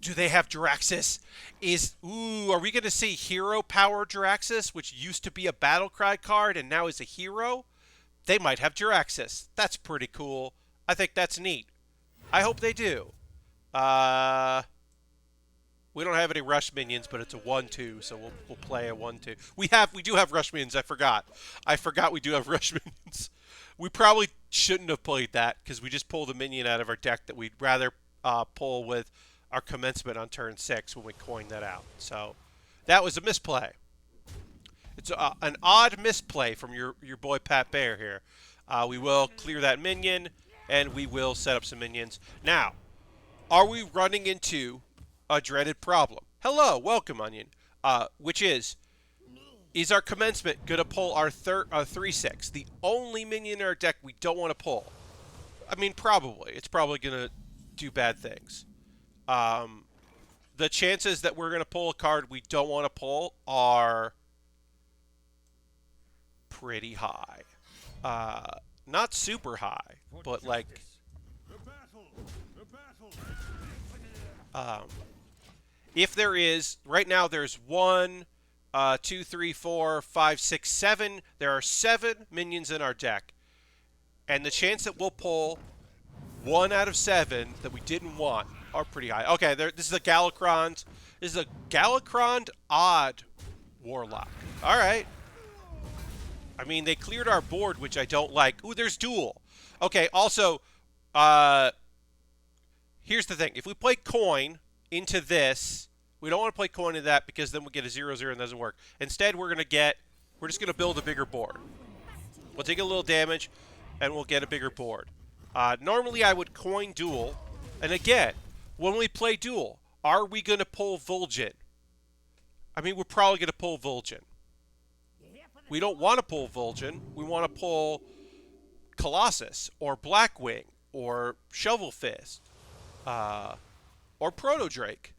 Do they have Jiraxis? Are we going to see Hero Power Jiraxis, which used to be a Battlecry card and now is a hero? They might have Jiraxis. That's pretty cool. I think that's neat. I hope they do. We don't have any rush minions, but it's a 1-2, so we'll play a 1-2. We do have rush minions. I forgot we do have rush minions. We probably shouldn't have played that because we just pulled a minion out of our deck that we'd rather pull with our commencement on turn 6 when we coined that out. So that was a misplay. It's an odd misplay from your boy Pat Bear here. We will clear that minion, and we will set up some minions. Now, are we running into a dreaded problem? Hello, welcome, Onion. Which is our commencement going to pull our 3/6? The only minion in our deck we don't want to pull. I mean, probably. It's probably going to do bad things. The chances that we're going to pull a card we don't want to pull are pretty high. Not super high, but like... if there is... Right now there's 1, 2, 3, 4, 5, 6, 7. There are 7 minions in our deck. And the chance that we'll pull 1 out of 7 that we didn't want are pretty high. Okay, this is a Galacrond. This is a Galacrond odd Warlock. Alright. I mean, they cleared our board, which I don't like. Ooh, there's Duel. Okay, also, here's the thing. If we play Coin into this, we don't want to play Coin into that because then we'll get a 0/0 and it doesn't work. Instead, we're just going to build a bigger board. We'll take a little damage, and we'll get a bigger board. Normally, I would Coin Duel. And again, when we play Duel, are we going to pull Vol'jin? I mean, we're probably going to pull Vol'jin. We don't want to pull Vol'jin. We want to pull Colossus, or Blackwing, or Shovel Fist, or Proto Drake.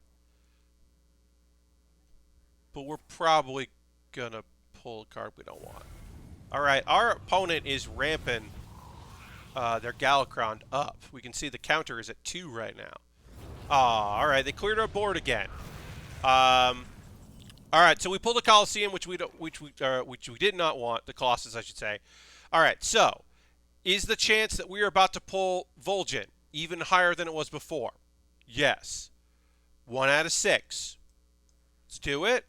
But we're probably going to pull a card we don't want. Alright, our opponent is ramping their Galacrond up. We can see the counter is at 2 right now. Alright, they cleared our board again. Alright, so we pulled the Colosseum, which we did not want. The Colossus, I should say. Alright, so is the chance that we are about to pull Vol'jin even higher than it was before? Yes. 1 out of 6. Let's do it.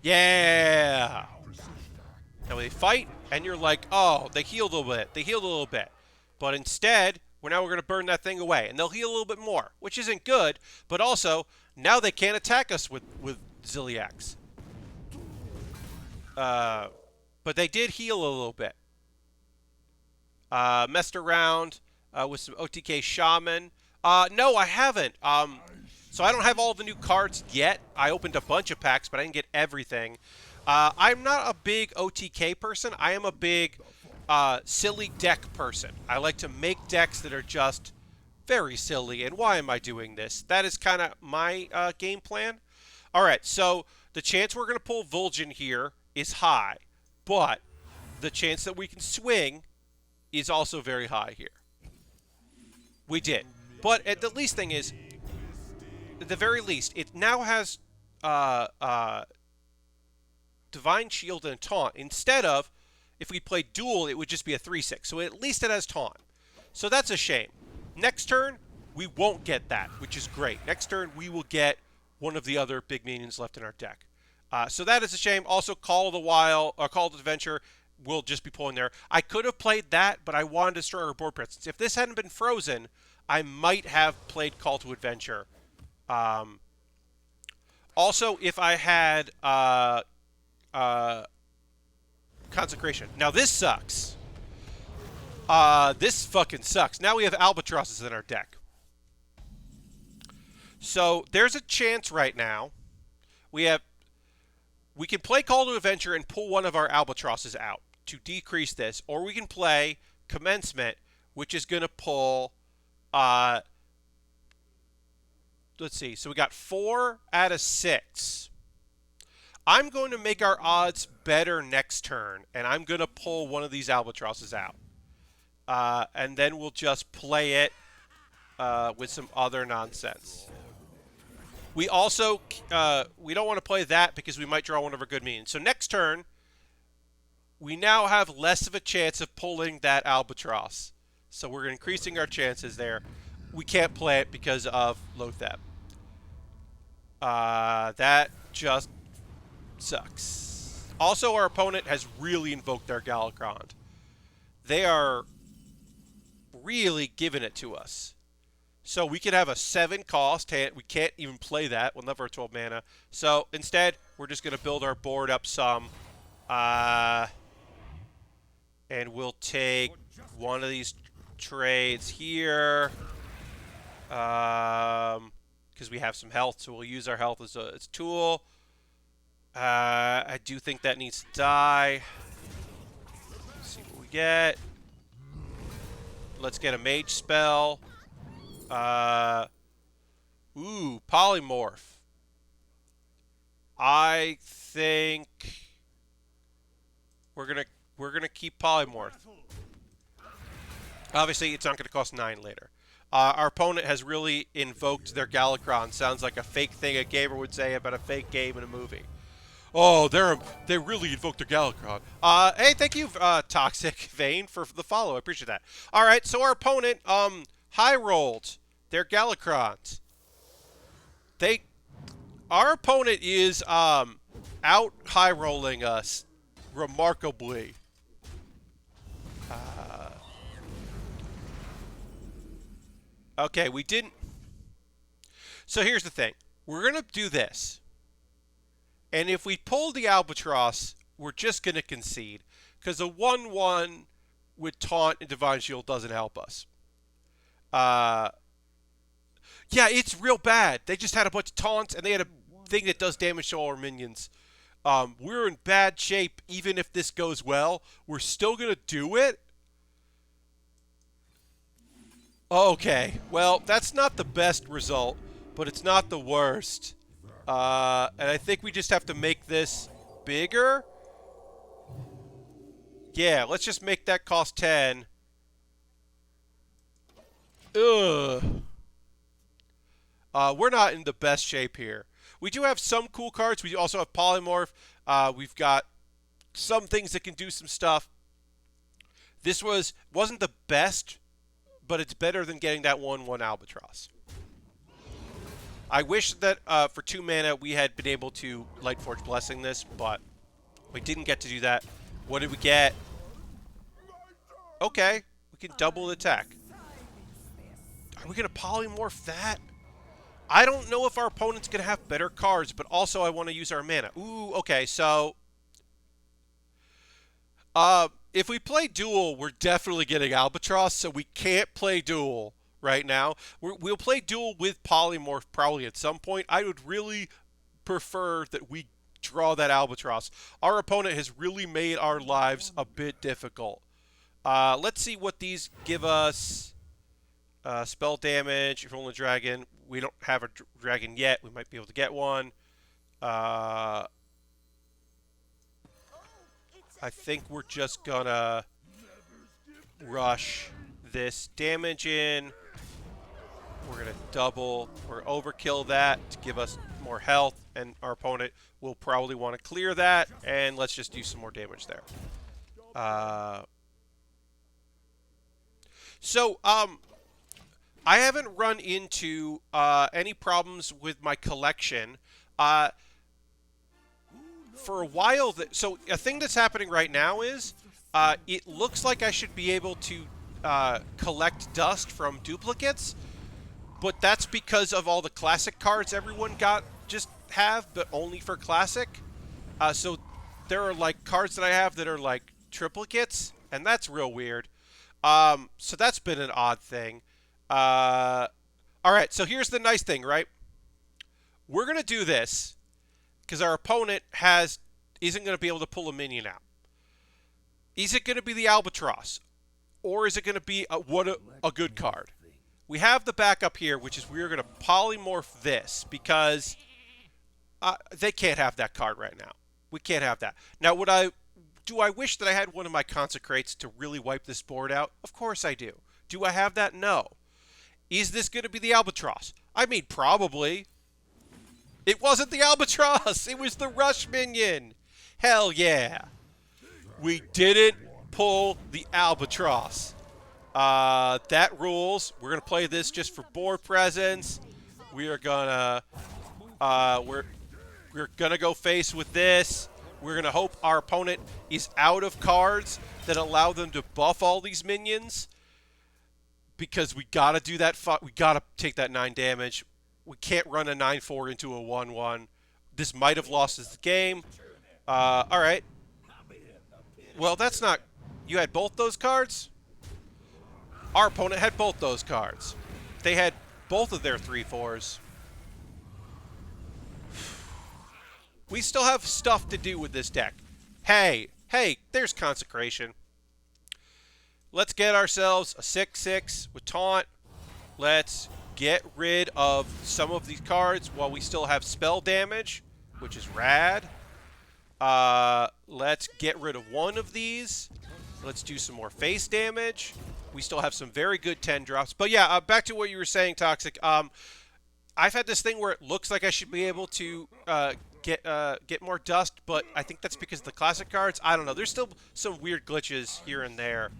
Yeah! Now they fight, and you're like, oh, they healed a little bit. They healed a little bit. But instead, we're going to burn that thing away. And they'll heal a little bit more, which isn't good. But also, now they can't attack us with Ziliax. But they did heal a little bit. Messed around with some OTK Shaman. No, I haven't. So I don't have all the new cards yet. I opened a bunch of packs, but I didn't get everything. I'm not a big OTK person. I am a big silly deck person. I like to make decks that are just very silly. And why am I doing this? That is kind of my game plan. All right, so the chance we're going to pull Vol'jin here is high. But the chance that we can swing is also very high here. We did. But at the least thing is, at the very least, it now has Divine Shield and Taunt. Instead of, if we played Duel, it would just be a 3/6. So at least it has Taunt. So that's a shame. Next turn, we won't get that, which is great. Next turn, we will get one of the other big minions left in our deck. So that is a shame. Also, Call of the Wild, or Call of the Adventure, will just be pulling there. I could have played that, but I wanted a stronger board presence. If this hadn't been frozen, I might have played Call to Adventure. Also, if I had Consecration. Now, this sucks. This fucking sucks. Now we have Albatrosses in our deck. So, there's a chance right now. We can play Call to Adventure and pull one of our Albatrosses out to decrease this. Or we can play Commencement, which is going to pull... let's see. So we got 4 out of 6. I'm going to make our odds better next turn, and I'm going to pull one of these Albatrosses out. And then we'll just play it with some other nonsense. We also, we don't want to play that because we might draw one of our good minions. So next turn, we now have less of a chance of pulling that Albatross. So we're increasing our chances there. We can't play it because of Lotheb. That just sucks. Also, our opponent has really invoked their Galacrond. they are really giving it to us. So we could have a 7 cost. We can't even play that. We'll never have 12 mana. So instead, we're just going to build our board up some. And we'll take one of these trades here. Because we have some health, so we'll use our health as a tool. I do think that needs to die. Let's see what we get. Let's get a mage spell. Ooh, polymorph. I think we're gonna keep polymorph. Obviously, it's not gonna cost 9 later. Our opponent has really invoked their Galakron. Sounds like a fake thing a gamer would say about a fake game in a movie. Oh, they really invoked their Galakron. Hey, thank you, Toxic Vein, for the follow. I appreciate that. All right, so our opponent high rolled their Galakrons. Our opponent is out high rolling us remarkably. Okay, we didn't. So here's the thing. We're going to do this. And if we pull the Albatross, we're just going to concede. Because a 1-1 with Taunt and Divine Shield doesn't help us. Yeah, it's real bad. They just had a bunch of taunts, and they had a thing that does damage to all our minions. We're in bad shape, even if this goes well. We're still going to do it? Okay, well, that's not the best result, but it's not the worst. And I think we just have to make this bigger. Yeah, let's just make that cost 10. Ugh. We're not in the best shape here. We do have some cool cards. We also have Polymorph. We've got some things that can do some stuff. This wasn't the best, but it's better than getting that 1-1 Albatross. I wish that for 2 mana we had been able to Lightforge Blessing this, but we didn't get to do that. What did we get? Okay, we can double the attack. Are we going to polymorph that? I don't know if our opponent's going to have better cards, but also I want to use our mana. Ooh, okay, so if we play Duel, we're definitely getting Albatross, so we can't play Duel right now. We'll play Duel with Polymorph probably at some point. I would really prefer that we draw that Albatross. Our opponent has really made our lives a bit difficult. Let's see what these give us. Spell damage, if we're on a dragon. We don't have a dragon yet. We might be able to get one. I think we're just gonna rush this damage in. We're gonna double or overkill that to give us more health, and our opponent will probably want to clear that, and let's just do some more damage there. I haven't run into any problems with my collection. For a while, so a thing that's happening right now is it looks like I should be able to collect dust from duplicates, but that's because of all the classic cards everyone have, but only for classic. So there are like cards that I have that are like triplicates, and that's real weird. So that's been an odd thing. All right, so here's the nice thing, right? We're going to do this because our opponent isn't going to be able to pull a minion out. Is it going to be the Albatross? Or is it going to be a good card? We have the backup here, which is we're going to polymorph this because they can't have that card right now. We can't have that. Now, do I wish that I had one of my Consecrates to really wipe this board out? Of course I do. Do I have that? No. Is this going to be the Albatross? I mean, probably. It wasn't the Albatross. It was the Rush Minion. Hell yeah. We didn't pull the Albatross. That rules. We're going to play this just for board presence. We are going to... we're going to go face with this. We're going to hope our opponent is out of cards that allow them to buff all these minions, because we gotta do that. We gotta take that 9 damage. We can't run a 9-4 into a 1-1. This might have lost us the game. All right. Well, that's not... You had both those cards? Our opponent had both those cards. They had both of their 3-4s. We still have stuff to do with this deck. Hey, there's Consecration. Let's get ourselves a 6-6 with Taunt. Let's get rid of some of these cards while we still have spell damage, which is rad. Let's get rid of one of these. Let's do some more face damage. We still have some very good 10 drops. But yeah, back to what you were saying, Toxic. I've had this thing where it looks like I should be able to get more dust, but I think that's because of the classic cards. I don't know. There's still some weird glitches here and there.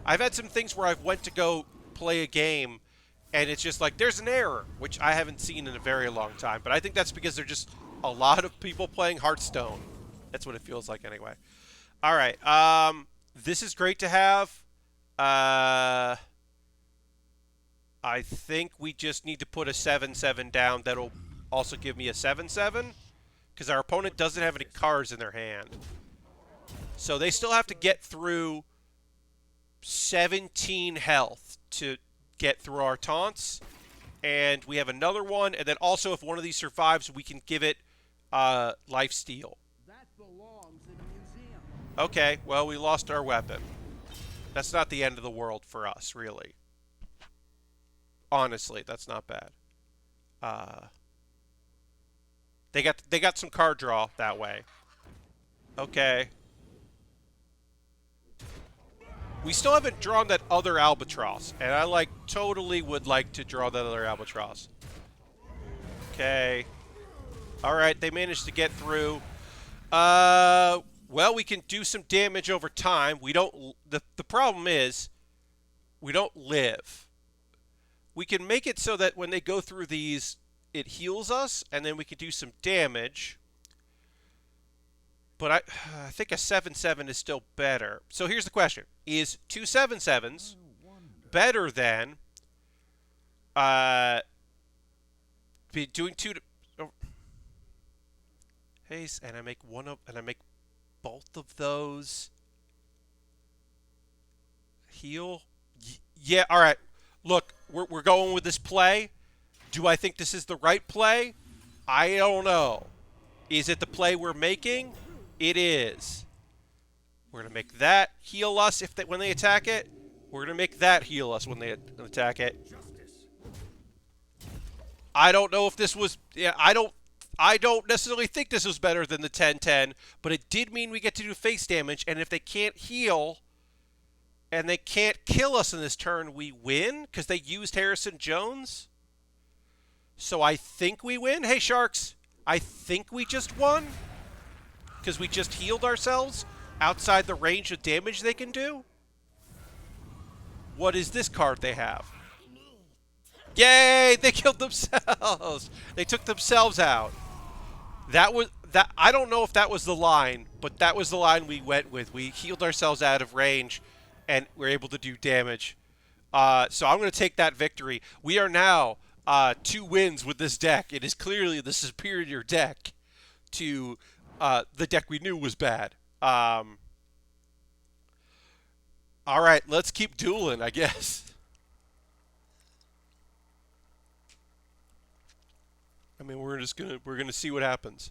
I've had some things where I've went to go play a game, and it's just like, there's an error, which I haven't seen in a very long time. But I think that's because there's just a lot of people playing Hearthstone. That's what it feels like anyway. All right. This is great to have. I think we just need to put a 7-7 down. That'll also give me a 7-7, because our opponent doesn't have any cards in their hand. So they still have to get through 17 health to get through our taunts. And we have another one. And then also, if one of these survives, we can give it lifesteal. That belongs in a museum. Okay, well, we lost our weapon. That's not the end of the world for us, really. Honestly, that's not bad. They got some card draw that way. Okay. We still haven't drawn that other albatross, and I totally would like to draw that other albatross. Okay. All right, they managed to get through. Well, we can do some damage over time. We don't. The problem is, we don't live. We can make it so that when they go through these, it heals us, and then we can do some damage. But I think a 7-7 is still better. So here's the question: is 2 7-7s better than doing 2? Haste, and I make both of those heal. Yeah, all right. Look, we're going with this play. Do I think this is the right play? I don't know. Is it the play we're making? It is. We're gonna make that heal us when they attack it. We're gonna make that heal us when they attack it. I don't know if this was. Yeah, I don't necessarily think this was better than the 10-10, but it did mean we get to do face damage, and if they can't heal and they can't kill us in this turn, we win because they used Harrison Jones. So I think we win. Hey, Sharks, I think we just won because we just healed ourselves outside the range of damage they can do. What is this card they have? Yay! They killed themselves. They took themselves out. That. I don't know if that was the line, but that was the line we went with. We healed ourselves out of range, and we're able to do damage. So I'm going to take that victory. We are now 2 wins with this deck. It is clearly the superior deck to the deck we knew was bad. All right, let's keep dueling, I guess. I mean, we're gonna see what happens.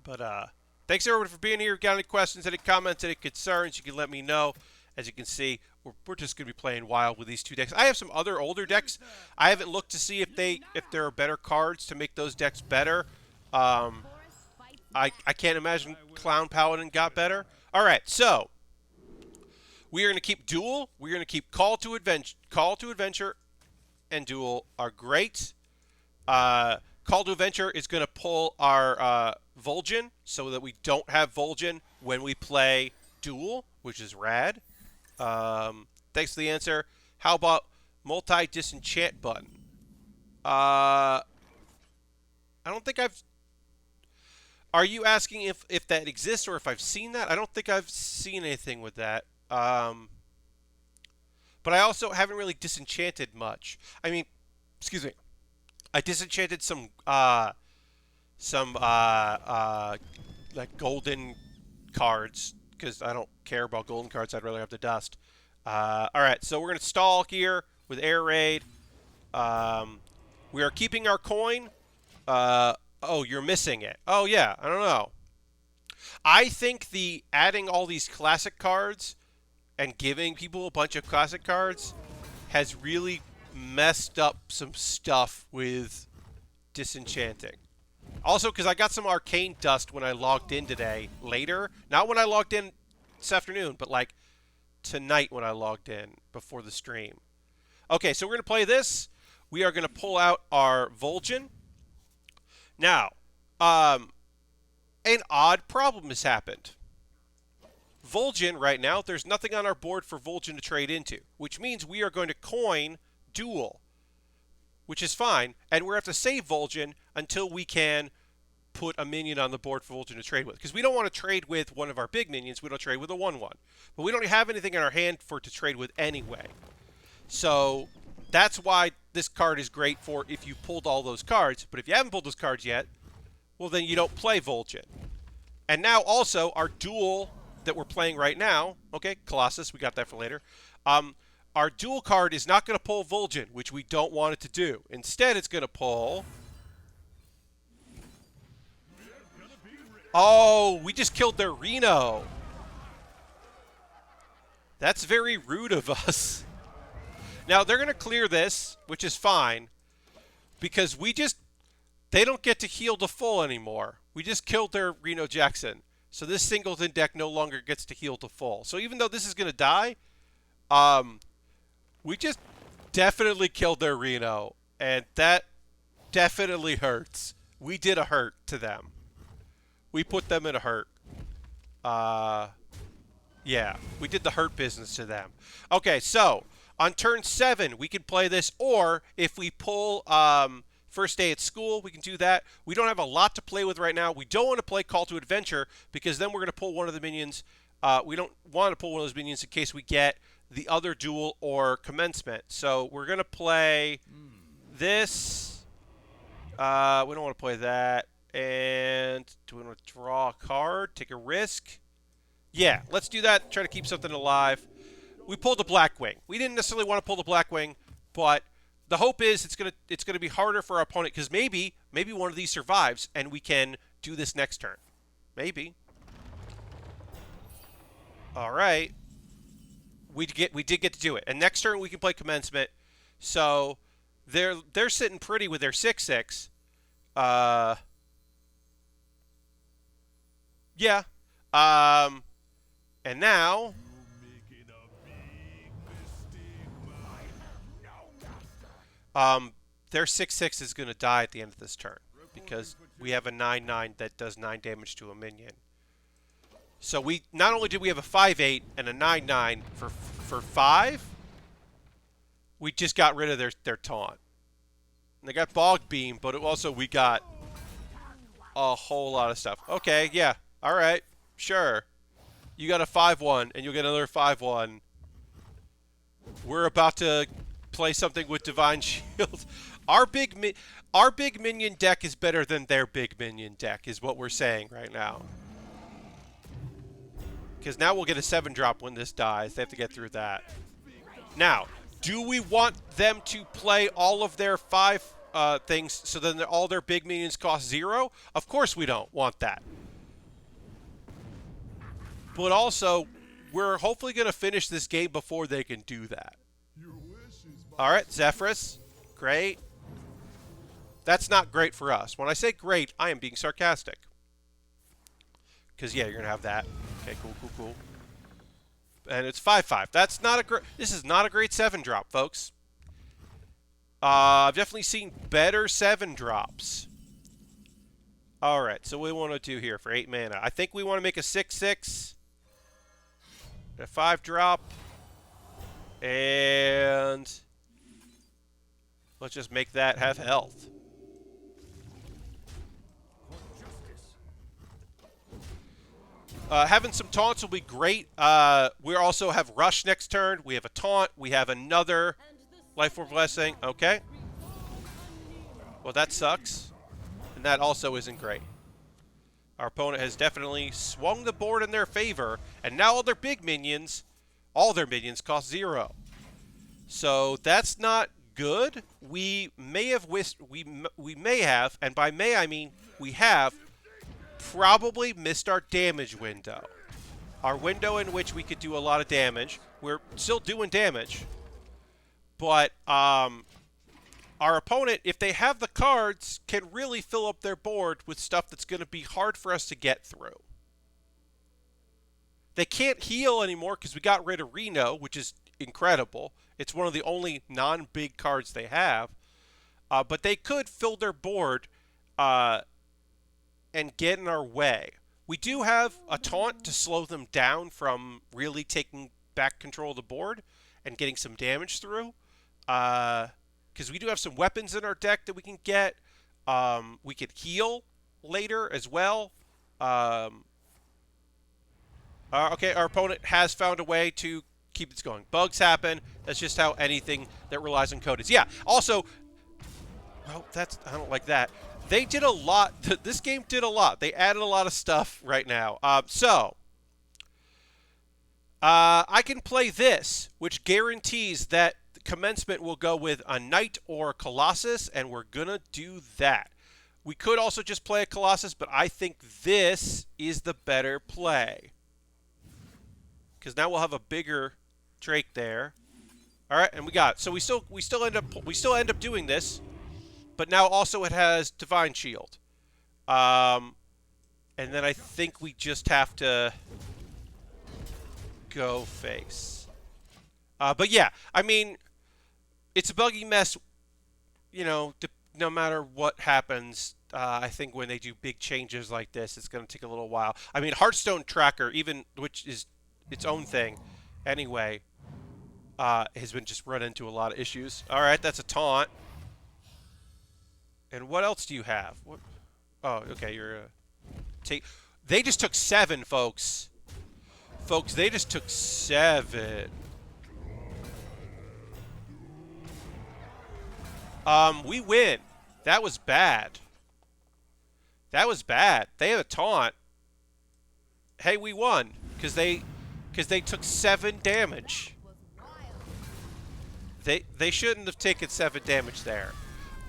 But thanks everyone for being here. If you got any questions, any comments, any concerns, you can let me know. As you can see, we're just gonna be playing wild with these 2 decks. I have some other older decks. I haven't looked to see if there are better cards to make those decks better. I can't imagine Clown Paladin got better. All right, so we are gonna keep Duel. We're gonna keep Call to Adventure, and Duel are great. Call to Adventure is going to pull our Vol'jin so that we don't have Vol'jin when we play Duel, which is rad. Thanks for the answer. How about multi-disenchant button? I don't think I've... Are you asking if that exists or if I've seen that? I don't think I've seen anything with that. But I also haven't really disenchanted much. I mean, excuse me. I disenchanted some like golden cards because I don't care about golden cards. I'd rather have the dust. All right, so we're gonna stall here with air raid. We are keeping our coin. Oh, you're missing it. Oh yeah, I don't know. I think the adding all these classic cards and giving people a bunch of classic cards has really messed up some stuff with disenchanting. Also, because I got some arcane dust when I logged in today, later. Not when I logged in this afternoon, but like tonight when I logged in before the stream. Okay, so we're going to play this. We are going to pull out our Vol'jin. Now, an odd problem has happened. Vol'jin right now, there's nothing on our board for Vol'jin to trade into, which means we are going to coin Duel, which is fine, and we're going to have to save Vol'jin until we can put a minion on the board for Vol'jin to trade with. Because we don't want to trade with one of our big minions, we don't trade with a 1/1. But we don't have anything in our hand for it to trade with anyway. So that's why this card is great for if you pulled all those cards. But if you haven't pulled those cards yet, well then you don't play Vol'jin. And now also our Duel that we're playing right now, okay, Colossus, we got that for later. Our Duel card is not going to pull Vol'jin, which we don't want it to do. Instead, it's going to pull... Oh, we just killed their Reno. That's very rude of us. Now, they're going to clear this, which is fine, because they don't get to heal to full anymore. We just killed their Reno Jackson. So this singleton deck no longer gets to heal to full. So even though this is going to die, we just definitely killed their Reno. And that definitely hurts. We did a hurt to them. We put them in a hurt. Yeah, we did the hurt business to them. Okay, so on turn 7, we can play this. Or if we pull... First day at school, we can do that. We don't have a lot to play with right now. We don't want to play Call to Adventure because then we're going to pull one of the minions. We don't want to pull one of those minions in case we get the other Duel or Commencement. So we're going to play this. We don't want to play that. And do we want to draw a card? Take a risk? Yeah, let's do that. Try to keep something alive. We pulled the Blackwing. We didn't necessarily want to pull the Blackwing, but... the hope is it's gonna be harder for our opponent because maybe one of these survives and we can do this next turn. Maybe. All right. We did get to do it, and next turn we can play Commencement. So they're sitting pretty with their 6/6. Yeah. And now. Their 6/6 is going to die at the end of this turn because we have a 9/9 that does 9 damage to a minion. So we not only did we have a 5/8 and a 9/9 for 5, we just got rid of their taunt. And they got Bog Beam, but also we got a whole lot of stuff. Okay, yeah, all right, sure. You got a 5/1 and you'll get another 5/1. We're about to play something with Divine Shield. Our big minion deck is better than their big minion deck, is what we're saying right now. Because now we'll get a 7-drop when this dies. They have to get through that. Now, do we want them to play all of their 5 things so then all their big minions cost 0? Of course we don't want that. But also, we're hopefully going to finish this game before they can do that. All right, Zephyrus. Great. That's not great for us. When I say great, I am being sarcastic. Because, yeah, you're going to have that. Okay, cool. And it's 5/5. That's not a great... This is not a great 7-drop, folks. I've definitely seen better 7-drops. All right, so what do we want to do here for 8 mana? I think we want to make a 6/6. A 5-drop. And... let's just make that have health. Having some taunts will be great. We also have Rush next turn. We have a taunt. We have another Life Orb Blessing. Okay. Well, that sucks. And that also isn't great. Our opponent has definitely swung the board in their favor. And now all their big minions, all their minions cost 0. So that's not good. We may have we may have, and by may I mean we have probably missed our damage window. Our window in which we could do a lot of damage. We're still doing damage. But our opponent, if they have the cards, can really fill up their board with stuff that's going to be hard for us to get through. They can't heal anymore because we got rid of Reno, which is incredible. It's one of the only non-big cards they have. But they could fill their board and get in our way. We do have a taunt to slow them down from really taking back control of the board and getting some damage through. Because we do have some weapons in our deck that we can get. We could heal later as well. Okay, our opponent has found a way to keep this going. Bugs happen. That's just how anything that relies on code is. Yeah, also, well, I don't like that. They did a lot. This game did a lot. They added a lot of stuff right now. I can play this, which guarantees that commencement will go with a Knight or a Colossus, and we're going to do that. We could also just play a Colossus, but I think this is the better play. Because now we'll have a bigger Drake there. All right, and we got it. So we still end up doing this, but now also it has Divine Shield. And then I think we just have to go face. But yeah, I mean, it's a buggy mess, you know, no matter what happens. I think when they do big changes like this, it's going to take a little while. I mean, Hearthstone Tracker, even, which is its own thing anyway, has been just run into a lot of issues. All right, that's a taunt. And what else do you have? What? Oh, okay, you're They just took 7, folks. Folks, they just took 7. We win. That was bad. That was bad. They had a taunt. Hey, we won because they took 7 damage. They shouldn't have taken 7 damage there.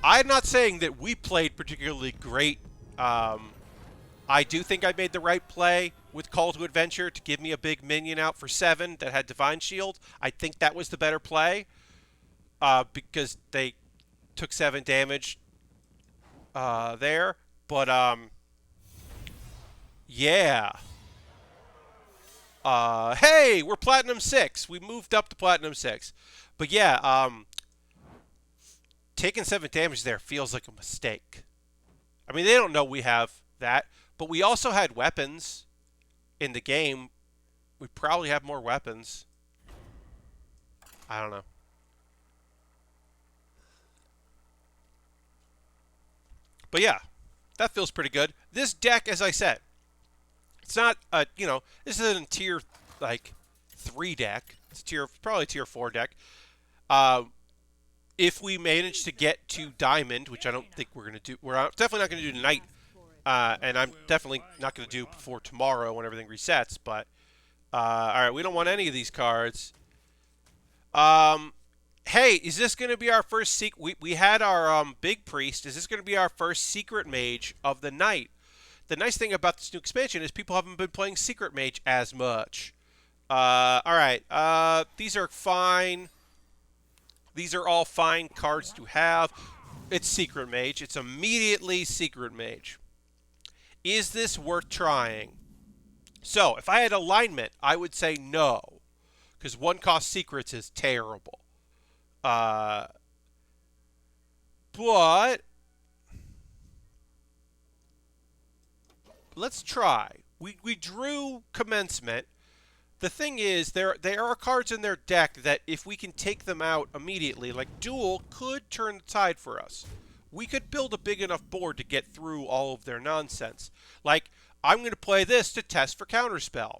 I'm not saying that we played particularly great. I do think I made the right play with Call to Adventure to give me a big minion out for 7 that had Divine Shield. I think that was the better play because they took 7 damage there. But, yeah. Hey, we're Platinum 6. We moved up to Platinum 6. But, yeah, taking 7 damage there feels like a mistake. I mean, they don't know we have that. But we also had weapons in the game. We probably have more weapons. I don't know. But yeah, that feels pretty good. This deck, as I said, it's not a, you know, this isn't a tier, like, 3 deck. It's probably a tier 4 deck. If we manage to get to Diamond, which I don't think we're going to do, we're definitely not going to do tonight. And I'm definitely not going to do before tomorrow when everything resets. But, alright, we don't want any of these cards. Hey, is this going to be our first secret? We had our Big Priest. Is this going to be our first Secret Mage of the night? The nice thing about this new expansion is people haven't been playing Secret Mage as much. Alright, these are fine. These are all fine cards to have. It's Secret Mage. It's immediately Secret Mage. Is this worth trying? So, if I had alignment, I would say no. Because 1-cost secrets is terrible. But let's try. We drew Commencement. The thing is, there are cards in their deck that if we can take them out immediately, like Duel could turn the tide for us. We could build a big enough board to get through all of their nonsense. Like, I'm going to play this to test for Counterspell.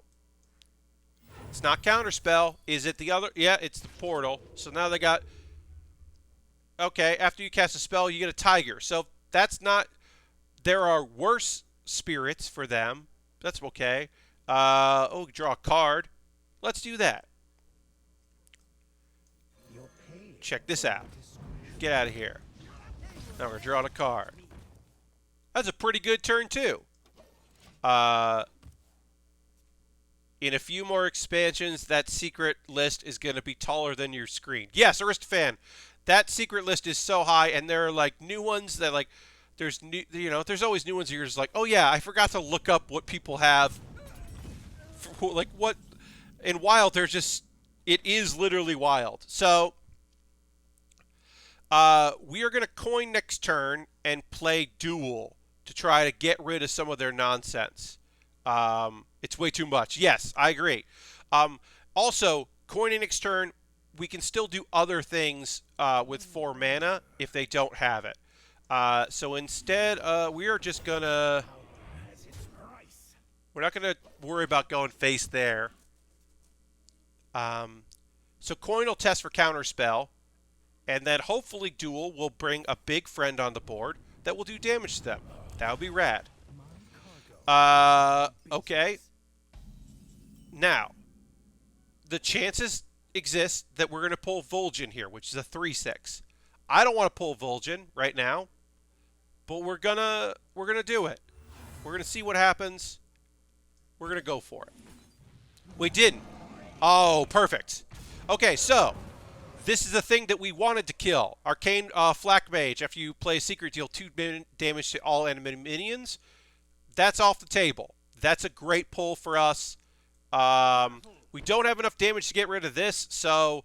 It's not Counterspell. Is it the other? Yeah, it's the portal. So now they got... Okay, after you cast a spell, you get a tiger. So that's not... There are worse spirits for them. That's okay. Oh, draw a card. Let's do that. Check this out. Get out of here. Now we're going to draw a card. That's a pretty good turn, too. In a few more expansions, that secret list is going to be taller than your screen. Yes, Aristophan, that secret list is so high, and there are, like, new ones that, like, there's new, you know, there's always new ones that you're just like, oh, yeah, I forgot to look up what people have. Like, what, in Wild, there's just, it is literally wild. So, we are going to coin next turn and play Duel to try to get rid of some of their nonsense. It's way too much. Yes, I agree. Also, coining next turn, we can still do other things with 4 mana if they don't have it. So instead, we are just going to... We're not going to worry about going face there. So coin will test for Counterspell. And then hopefully Duel will bring a big friend on the board that will do damage to them. That would be rad. Okay. Now, the chances exist that we're going to pull Vol'jin here, which is a 3/6. I don't want to pull Vol'jin right now, but we're gonna do it. We're gonna see what happens. We're gonna go for it. We didn't. Oh, perfect. Okay, so this is the thing that we wanted to kill. Arcane Flak Mage. After you play a secret, deal 2 damage to all enemy minions. That's off the table. That's a great pull for us. We don't have enough damage to get rid of this, so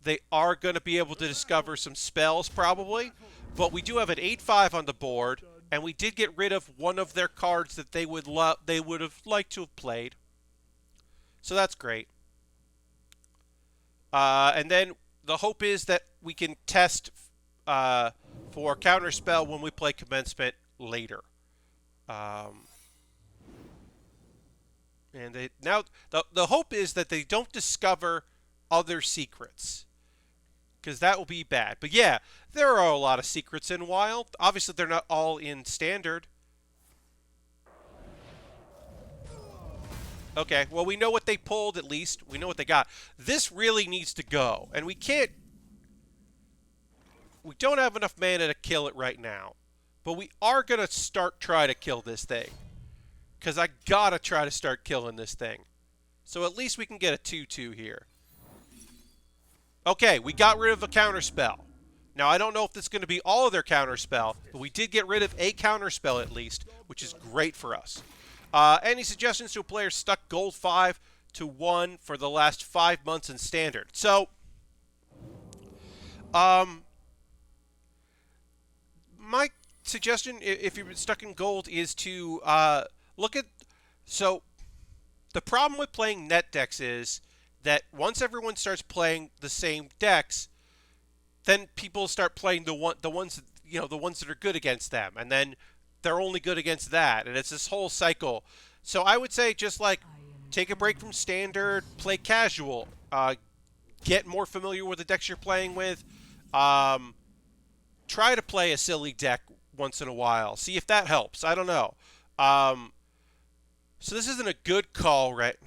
they are going to be able to discover some spells probably. But we do have an 8/5 on the board, and we did get rid of one of their cards that they would have liked to have played. So that's great. And then the hope is that we can test for Counterspell when we play Commencement later. And now the hope is that they don't discover other secrets, because that will be bad. But yeah, there are a lot of secrets in Wild. Obviously, they're not all in Standard. Okay, well, we know what they pulled, at least. We know what they got. This really needs to go, and we can't... We don't have enough mana to kill it right now, but we are going to try to kill this thing. Because I gotta try to start killing this thing. So at least we can get a 2/2 here. Okay, we got rid of a Counterspell. Now, I don't know if this is going to be all of their Counterspell, but we did get rid of a Counterspell at least, which is great for us. Any suggestions to a player stuck gold 5 to 1 for the last 5 months in Standard? So, my suggestion, if you've been stuck in gold, is to look at... So, the problem with playing net decks is that once everyone starts playing the same decks, then people start playing the ones that are good against them, and then they're only good against that, and it's this whole cycle. So I would say just like take a break from Standard, play casual, get more familiar with the decks you're playing with, try to play a silly deck once in a while, see if that helps. I don't know. So this isn't a good call, right?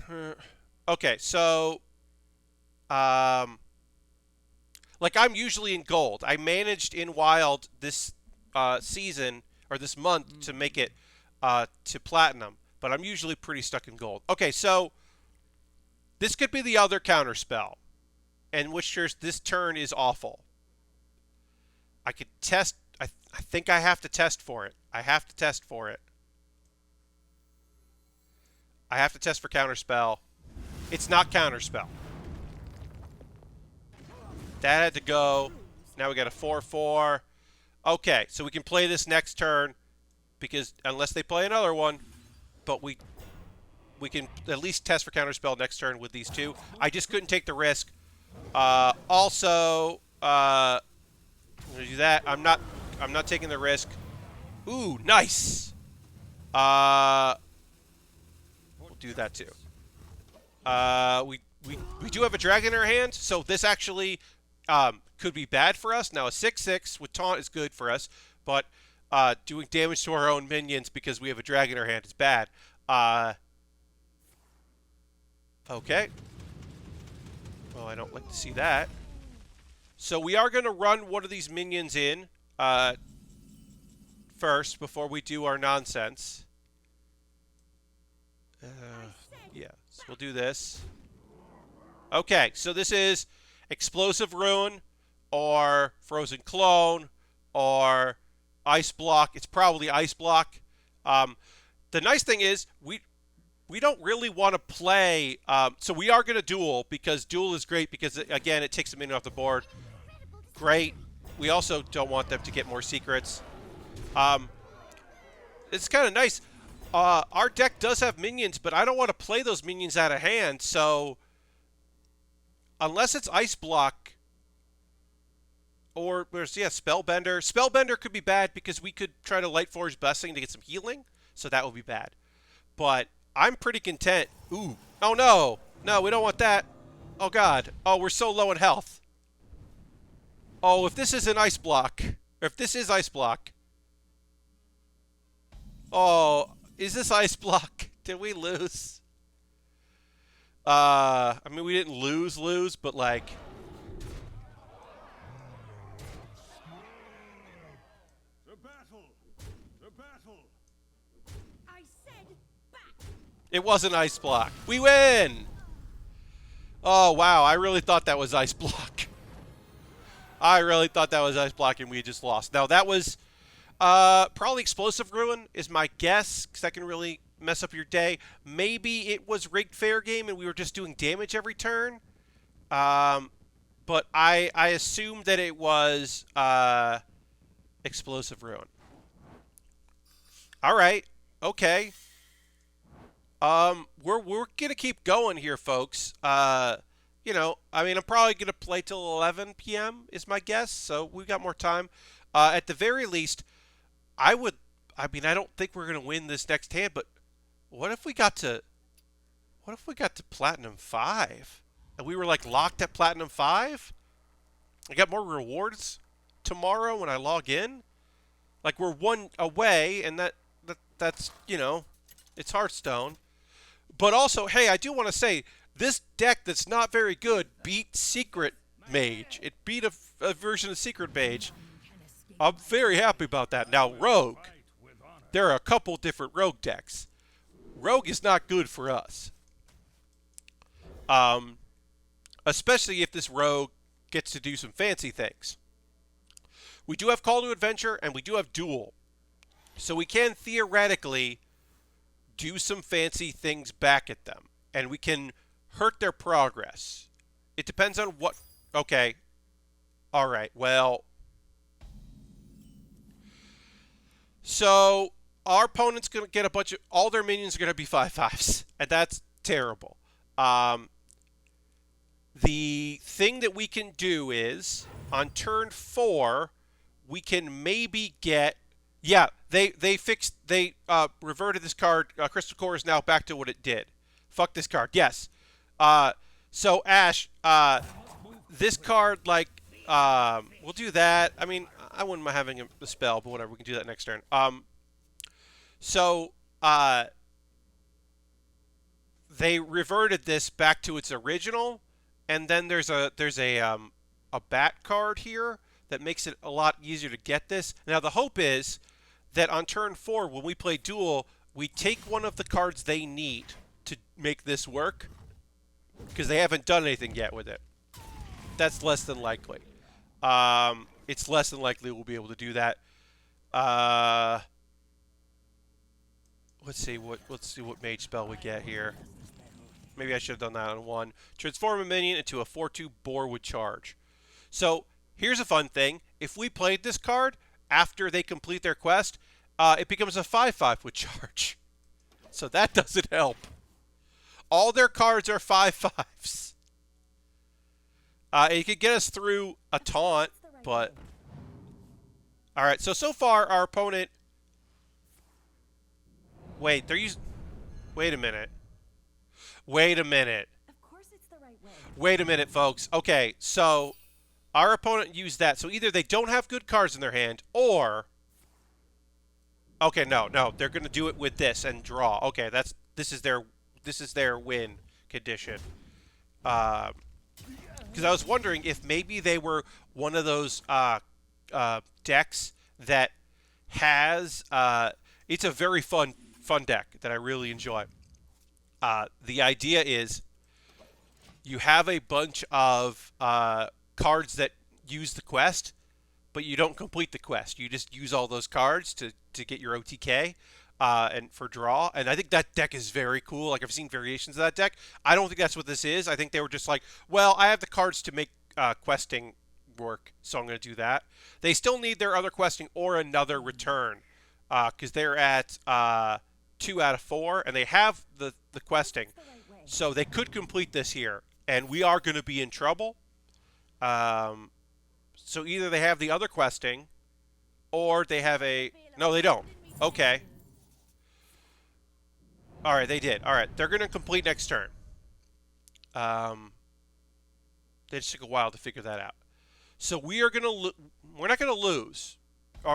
Okay, so like I'm usually in gold. I managed in Wild this season or this month to make it to platinum, but I'm usually pretty stuck in gold. Okay, so this could be the other Counterspell, in which this turn is awful. I could test. I think I have to test for it. I have to test for it. I have to test for Counterspell. It's not Counterspell. That had to go. Now we got a 4/4. Okay, so we can play this next turn, because unless they play another one, but we can at least test for Counterspell next turn with these two. I just couldn't take the risk. Also, I'm gonna do that. I'm not taking the risk. Ooh, nice. do that too. We do have a dragon in our hand, so this actually could be bad for us. Now, a 6/6 with taunt is good for us, but doing damage to our own minions because we have a dragon in our hand is bad. Okay. Well, I don't like to see that. So we are going to run one of these minions in first before we do our nonsense. Yeah, so we'll do this. Okay, so this is Explosive Ruin or Frozen Clone or Ice Block. It's probably Ice Block. The nice thing is we don't really want to play. So we are going to duel because duel is great because, again, it takes a minion off the board. Great. We also don't want them to get more secrets. It's kind of nice. Our deck does have minions, but I don't want to play those minions out of hand, so unless it's Ice Block or Spellbender. Spellbender could be bad because we could try to Lightforge Blessing to get some healing, so that would be bad. But I'm pretty content. Ooh. Oh, no. No, we don't want that. Oh, God. Oh, we're so low in health. Oh, if this is an Ice Block, or if this is Ice Block. Oh, is this Ice Block? Did we lose? I mean, we didn't lose, but like... The battle! The battle! I said back. It was an Ice Block. We win! Oh, wow. I really thought that was Ice Block. I really thought that was Ice Block and we just lost. Now, that was probably Explosive Ruin is my guess, because that can really mess up your day. Maybe it was Rigged Fair Game and we were just doing damage every turn. But I assumed that it was Explosive Ruin. All right. Okay. We're gonna keep going here, folks. You know, I mean, I'm probably gonna play till 11 p.m. is my guess, so we've got more time. At the very least, I mean, I don't think we're gonna win this next hand, but what if we got to Platinum 5? And we were like locked at Platinum 5? I got more rewards tomorrow when I log in. Like we're one away, and that's, you know, it's Hearthstone. But also, hey, I do want to say, this deck that's not very good beat Secret Mage. It beat a version of Secret Mage. I'm very happy about that. Now, Rogue. There are a couple different Rogue decks. Rogue is not good for us. Especially if this Rogue gets to do some fancy things. We do have Call to Adventure, and we do have Duel. So we can theoretically do some fancy things back at them. And we can hurt their progress. It depends on what... Okay. Alright, well... So, our opponent's going to get a bunch of... All their minions are going to be 5/5s. And that's terrible. The thing that we can do is, on turn 4, we can maybe get... Yeah, they reverted this card. Crystal Core is now back to what it did. Fuck this card. Yes. So, Ash, this card, like, we'll do that. I mean, I wouldn't mind having a spell, but whatever. We can do that next turn. They reverted this back to its original, and then there's a bat card here that makes it a lot easier to get this. Now, the hope is that on turn 4, when we play Duel, we take one of the cards they need to make this work, because they haven't done anything yet with it. That's less than likely. It's less than likely we'll be able to do that. Let's see what mage spell we get here. Maybe I should have done that on 1. Transform a minion into a 4/2 boar with charge. So here's a fun thing. If we played this card after they complete their quest, it becomes a 5/5 with charge. So that doesn't help. All their cards are 5/5s. It could get us through a taunt, but... Alright, so far our opponent... Wait, they're using... Wait a minute. Wait a minute. Of course it's the right way. Wait a minute, folks. Okay, so our opponent used that. So either they don't have good cards in their hand, or... Okay, no. They're going to do it with this and draw. Okay, this is their win condition. Because I was wondering if maybe they were one of those decks that has... it's a very fun deck that I really enjoy. The idea is you have a bunch of cards that use the quest, but you don't complete the quest. You just use all those cards to get your OTK and for draw. And I think that deck is very cool. Like, I've seen variations of that deck. I don't think that's what this is. I think they were just like, well, I have the cards to make questing work, so I'm going to do that. They still need their other questing or another return because they're at 2 out of 4, and they have the questing. So they could complete this here, and we are going to be in trouble. So either they have the other questing, or they have a... No, they don't. Okay. All right, they did. All right, they're going to complete next turn. They just took a while to figure that out. So we are going to... We're not going to lose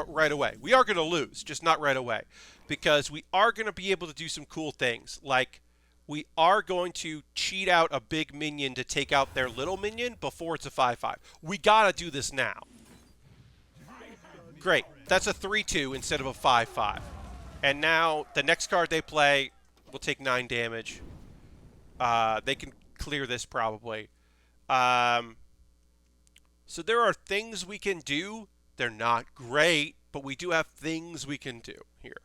right away. We are going to lose, just not right away. Because we are going to be able to do some cool things. Like, we are going to cheat out a big minion to take out their little minion before it's a 5/5. We got to do this now. Great. That's a 3/2 instead of a 5/5. And now the next card they play will take 9 damage. They can clear this probably. So there are things we can do. They're not great, but we do have things we can do here.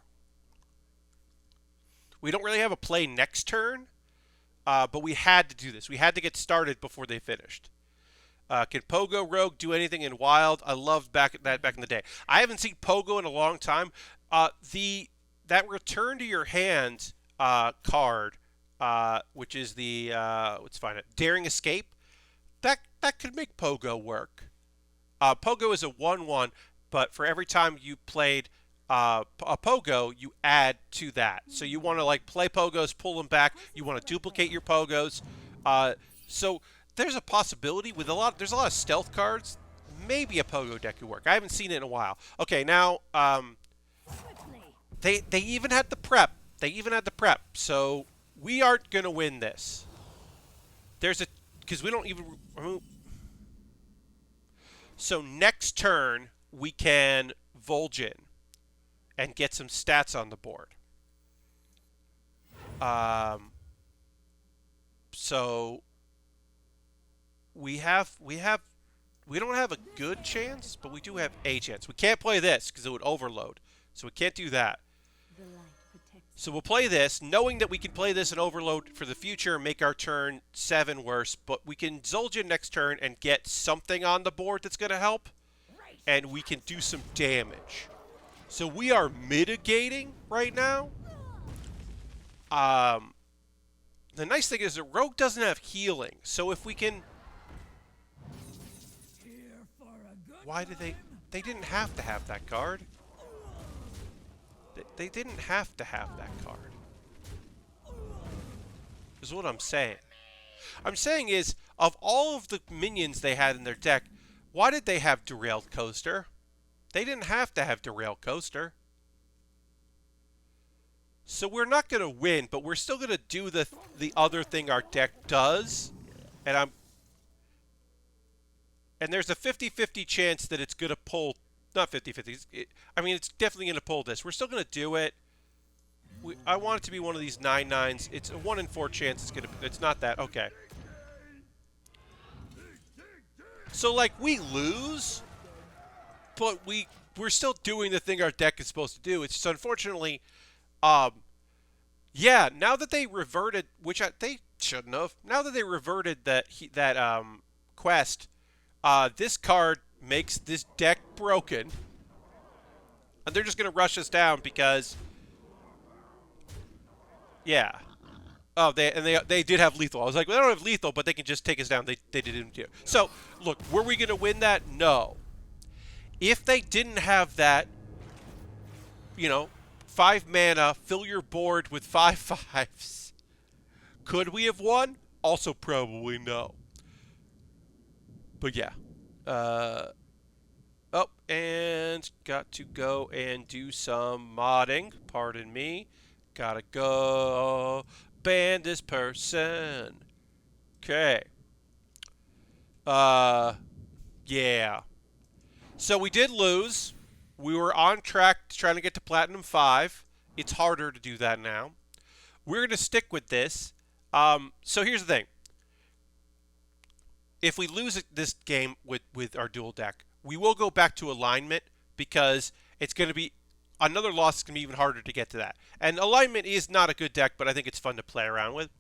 We don't really have a play next turn, but we had to do this. We had to get started before they finished. Can Pogo Rogue do anything in Wild? I loved that back in the day. I haven't seen Pogo in a long time. That return to your hand card, which is the let's find it, Daring Escape. That could make Pogo work. Pogo is a 1/1, but for every time you played a Pogo, you add to that. So you want to like play Pogos, pull them back. You want to duplicate your Pogos. So there's a possibility with there's a lot of stealth cards. Maybe a Pogo deck could work. I haven't seen it in a while. Okay, now they even had the prep. So we aren't gonna win this. Because we don't even. So next turn we can Vol'jin and get some stats on the board. So we don't have a good chance, but we do have a chance. We can't play this because it would overload. So we can't do that. So we'll play this, knowing that we can play this and overload for the future and make our turn 7 worse. But we can Zul'jin next turn and get something on the board that's going to help. And we can do some damage. So we are mitigating right now. The nice thing is that Rogue doesn't have healing. So if we can... Why did they... They didn't have to have that card. They didn't have to have that card. Is what I'm saying. I'm saying is, of all of the minions they had in their deck, why did they have Derailed Coaster? They didn't have to have Derailed Coaster. So we're not going to win, but we're still going to do the other thing our deck does. And there's a 50-50 chance that it's going to pull... Not 50-50. I mean, it's definitely going to pull this. We're still going to do it. I want it to be one of these 9/9s. It's a 1 in 4 chance it's not that. Okay. So, like, we lose, but we're still doing the thing our deck is supposed to do. It's just, unfortunately, yeah, now that they reverted, which they shouldn't have, now that they reverted that quest, this card makes this deck broken. And they're just going to rush us down because... Yeah. Oh, they did have lethal. I was like, well, they don't have lethal, but they can just take us down. They didn't do. So, look, were we going to win that? No. If they didn't have that, 5 mana, fill your board with 5/5s, Could we have won? Also probably no. But yeah. Oh, and got to go and do some modding. Pardon me. Gotta go ban this person. Okay. Yeah. So we did lose. We were on track to trying to get to Platinum 5. It's harder to do that now. We're going to stick with this. So here's the thing. If we lose this game with our dual deck, we will go back to alignment because it's going to be another loss is going to be even harder to get to that. And alignment is not a good deck, but I think it's fun to play around with.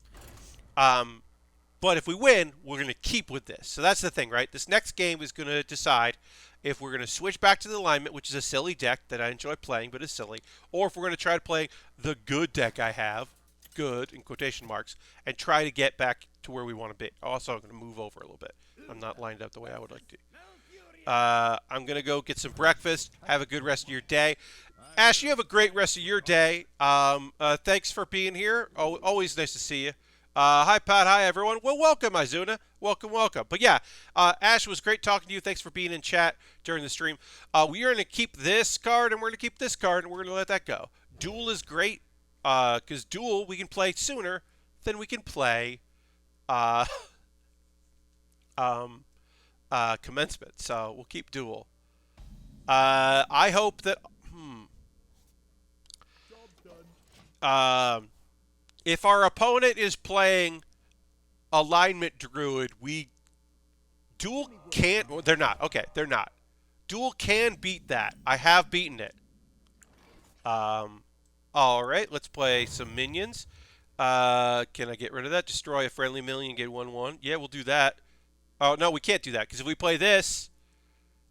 But if we win, we're going to keep with this. So that's the thing, right? This next game is going to decide if we're going to switch back to the alignment, which is a silly deck that I enjoy playing, but is silly, or if we're going to try to play the good deck I have, good in quotation marks, and try to get back to where we want to be. Also, I'm going to move over a little bit. I'm not lined up the way I would like to. I'm going to go get some breakfast. Have a good rest of your day. Ash, you have a great rest of your day. Thanks for being here. Always nice to see you. Hi, Pat. Hi, everyone. Well, welcome, Izuna. Welcome, welcome. But yeah, Ash, was great talking to you. Thanks for being in chat during the stream. We are going to keep this card, and we're going to keep this card, and we're going to let that go. Duel is great, because Duel we can play sooner than we can play Commencement. So we'll keep Duel. I hope that... if our opponent is playing Alignment Druid, Duel can't... Well, they're not. Okay, they're not. Duel can beat that. I have beaten it. Alright, let's play some minions. Can I get rid of that? Destroy a friendly minion, get 1/1. Yeah, we'll do that. Oh, no, we can't do that, because if we play this,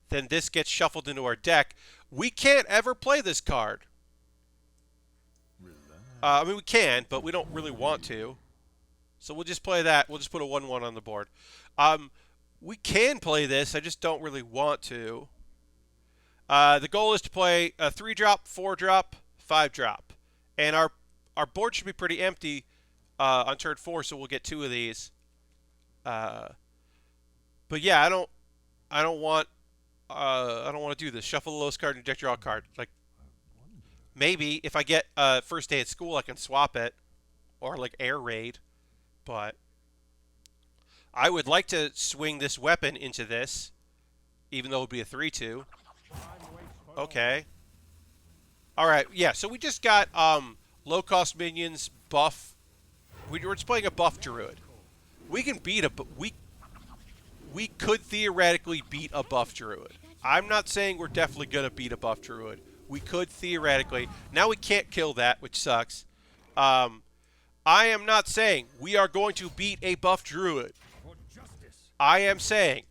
then this gets shuffled into our deck. We can't ever play this card. I mean, we can, but we don't really want to. So we'll just play that. We'll just put a 1/1 on the board. We can play this. I just don't really want to. The goal is to play a 3-drop, 4-drop, 5-drop. And our board should be pretty empty on turn 4, so we'll get 2 of these. But yeah, I don't want to do this. Shuffle the lowest card and deck draw a card. Like, maybe if I get first day at school, I can swap it, or like air raid. But I would like to swing this weapon into this, even though it would be a 3/2. Okay. All right. Yeah. So we just got low cost minions buff. We're just playing a buff druid. We can beat we could theoretically beat a buff druid. I'm not saying we're definitely gonna beat a buff druid. We could theoretically. Now we can't kill that, which sucks. I am not saying we are going to beat a buff druid. I am saying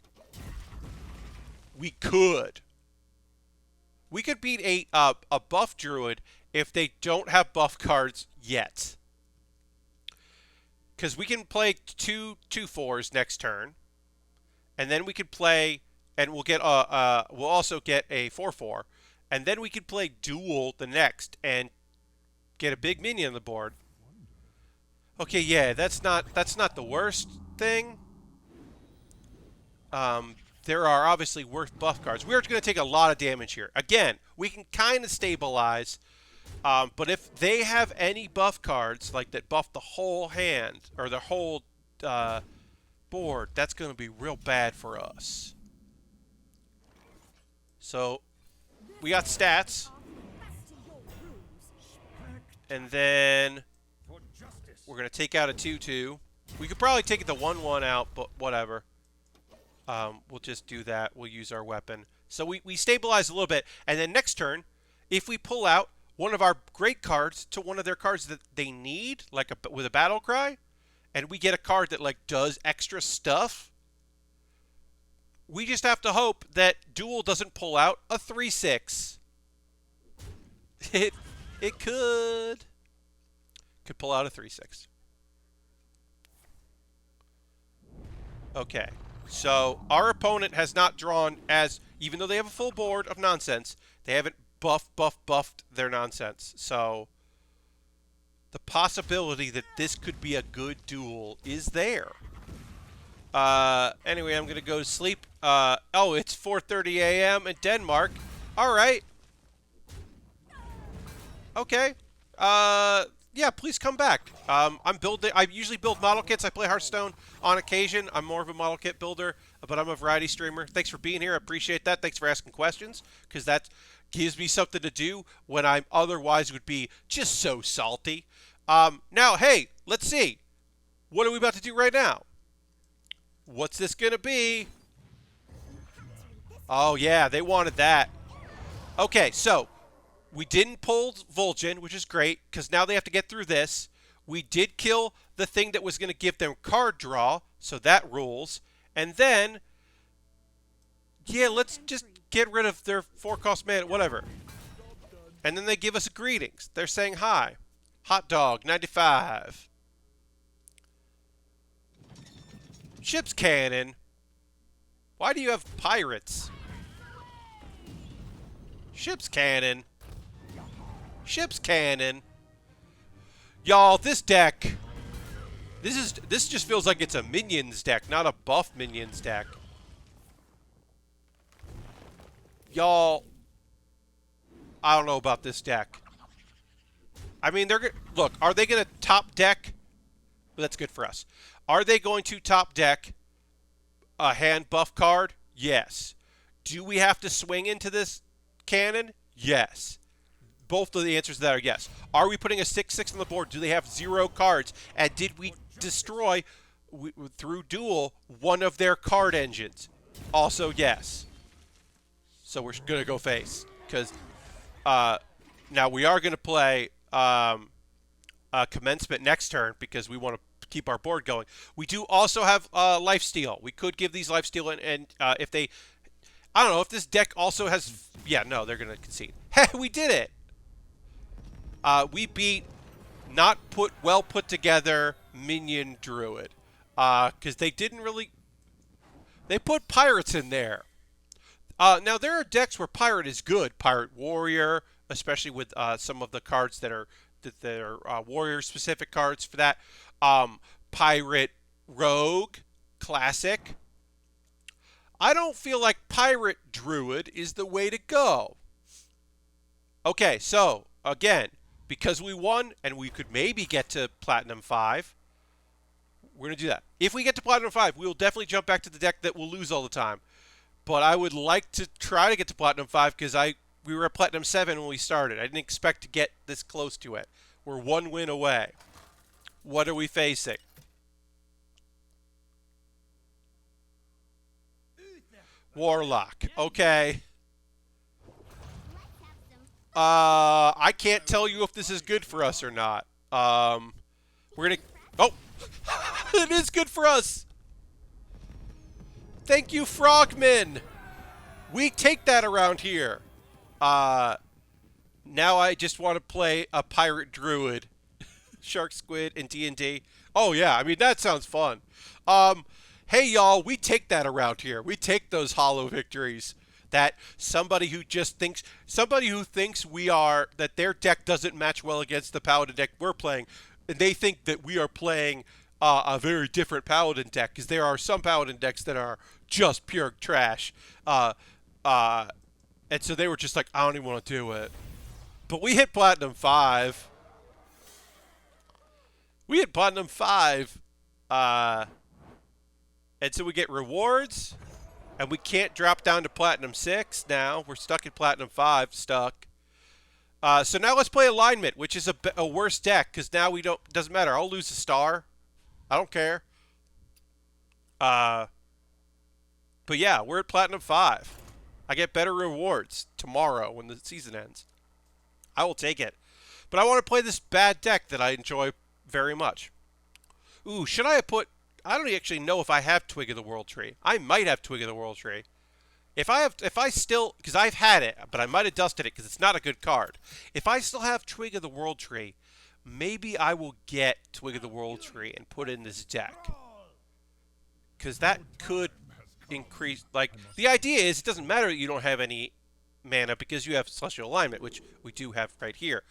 we could. We could beat a buff druid if they don't have buff cards yet. Because we can play 2/4s next turn, and then we could play, and we'll get we'll also get a 4/4. And then we could play Duel the next and get a big minion on the board. Okay, yeah, that's not the worst thing. There are obviously worse buff cards. We're going to take a lot of damage here. Again, we can kind of stabilize, but if they have any buff cards like that buff the whole hand or the whole board, that's going to be real bad for us. So we got stats, and then we're going to take out a 2/2. We could probably take the 1/1 out, but whatever. We'll just do that. We'll use our weapon. So we stabilize a little bit, and then next turn, if we pull out one of our great cards to one of their cards that they need, like with a battle cry, and we get a card that like does extra stuff, we just have to hope that Duel doesn't pull out a 3/6. It could pull out a 3/6. Okay. So our opponent has not drawn even though they have a full board of nonsense, they haven't buffed their nonsense. So the possibility that this could be a good duel is there. Anyway, I'm gonna go to sleep. Oh, it's 4:30 a.m. in Denmark. All right. Okay. Yeah, please come back. I'm building. I usually build model kits. I play Hearthstone on occasion. I'm more of a model kit builder, but I'm a variety streamer. Thanks for being here. I appreciate that. Thanks for asking questions, because that gives me something to do when I'm otherwise would be just so salty. Now, hey, let's see. What are we about to do right now? What's this gonna be? Oh yeah, they wanted that. Okay, so we didn't pull Vol'jin, which is great, because now they have to get through this. We did kill the thing that was going to give them card draw, so that rules. And then, yeah, let's just get rid of their 4-cost mana, whatever. And then they give us greetings. They're saying hi. Hot dog, 95. Ship's cannon. Why do you have pirates? Ship's cannon. Ship's cannon. Y'all, this deck. This just feels like it's a minions deck, not a buff minions deck. Y'all, I don't know about this deck. I mean, look, are they going to top deck? Well, that's good for us. Are they going to top deck a hand buff card? Yes. Do we have to swing into this cannon? Yes. Both of the answers to that are yes. Are we putting a 6/6 on the board? Do they have 0 cards? And did we destroy, through duel, one of their card engines? Also yes. So we're going to go face. Because now we are going to play commencement next turn because we want to keep our board going. We do also have lifesteal. We could give these lifesteal and if they... I don't know if this deck also has... Yeah, no, they're going to concede. Hey, we did it! We beat not well put together minion druid. Because they didn't really... They put pirates in there. Now, there are decks where pirate is good. Pirate warrior, especially with some of the cards that are warrior-specific cards for that. Pirate rogue, classic. I don't feel like pirate druid is the way to go. Okay, so, again, because we won and we could maybe get to Platinum 5, we're going to do that. If we get to Platinum 5, we will definitely jump back to the deck that will lose all the time. But I would like to try to get to Platinum 5 because we were at Platinum 7 when we started. I didn't expect to get this close to it. We're 1 win away. What are we facing? Warlock. Okay. I can't tell you if this is good for us or not. We're gonna... Oh! It is good for us! Thank you, Frogman! We take that around here. Now I just want to play a pirate druid. Shark Squid and D&D. Oh yeah, I mean, that sounds fun. Hey y'all, we take that around here. We take those hollow victories. That somebody who thinks that their deck doesn't match well against the Paladin deck we're playing, and they think that we are playing a very different Paladin deck, because there are some Paladin decks that are just pure trash. And so they were just like, I don't even want to do it. But we hit Platinum 5. We hit Platinum 5. And so we get rewards. And we can't drop down to Platinum 6 now. We're stuck at Platinum 5. Stuck. So now let's play Alignment, which is a worse deck, because now doesn't matter. I'll lose a star. I don't care. But yeah, we're at Platinum 5. I get better rewards tomorrow when the season ends. I will take it. But I want to play this bad deck that I enjoy very much. Ooh, should I have put... I don't actually know if I have Twig of the World Tree. I might have Twig of the World Tree. If I still... Because I've had it, but I might have dusted it because it's not a good card. If I still have Twig of the World Tree, maybe I will get Twig of the World Tree and put it in this deck. Because that could increase... Like, the idea is it doesn't matter that you don't have any mana because you have Celestial Alignment, which we do have right here.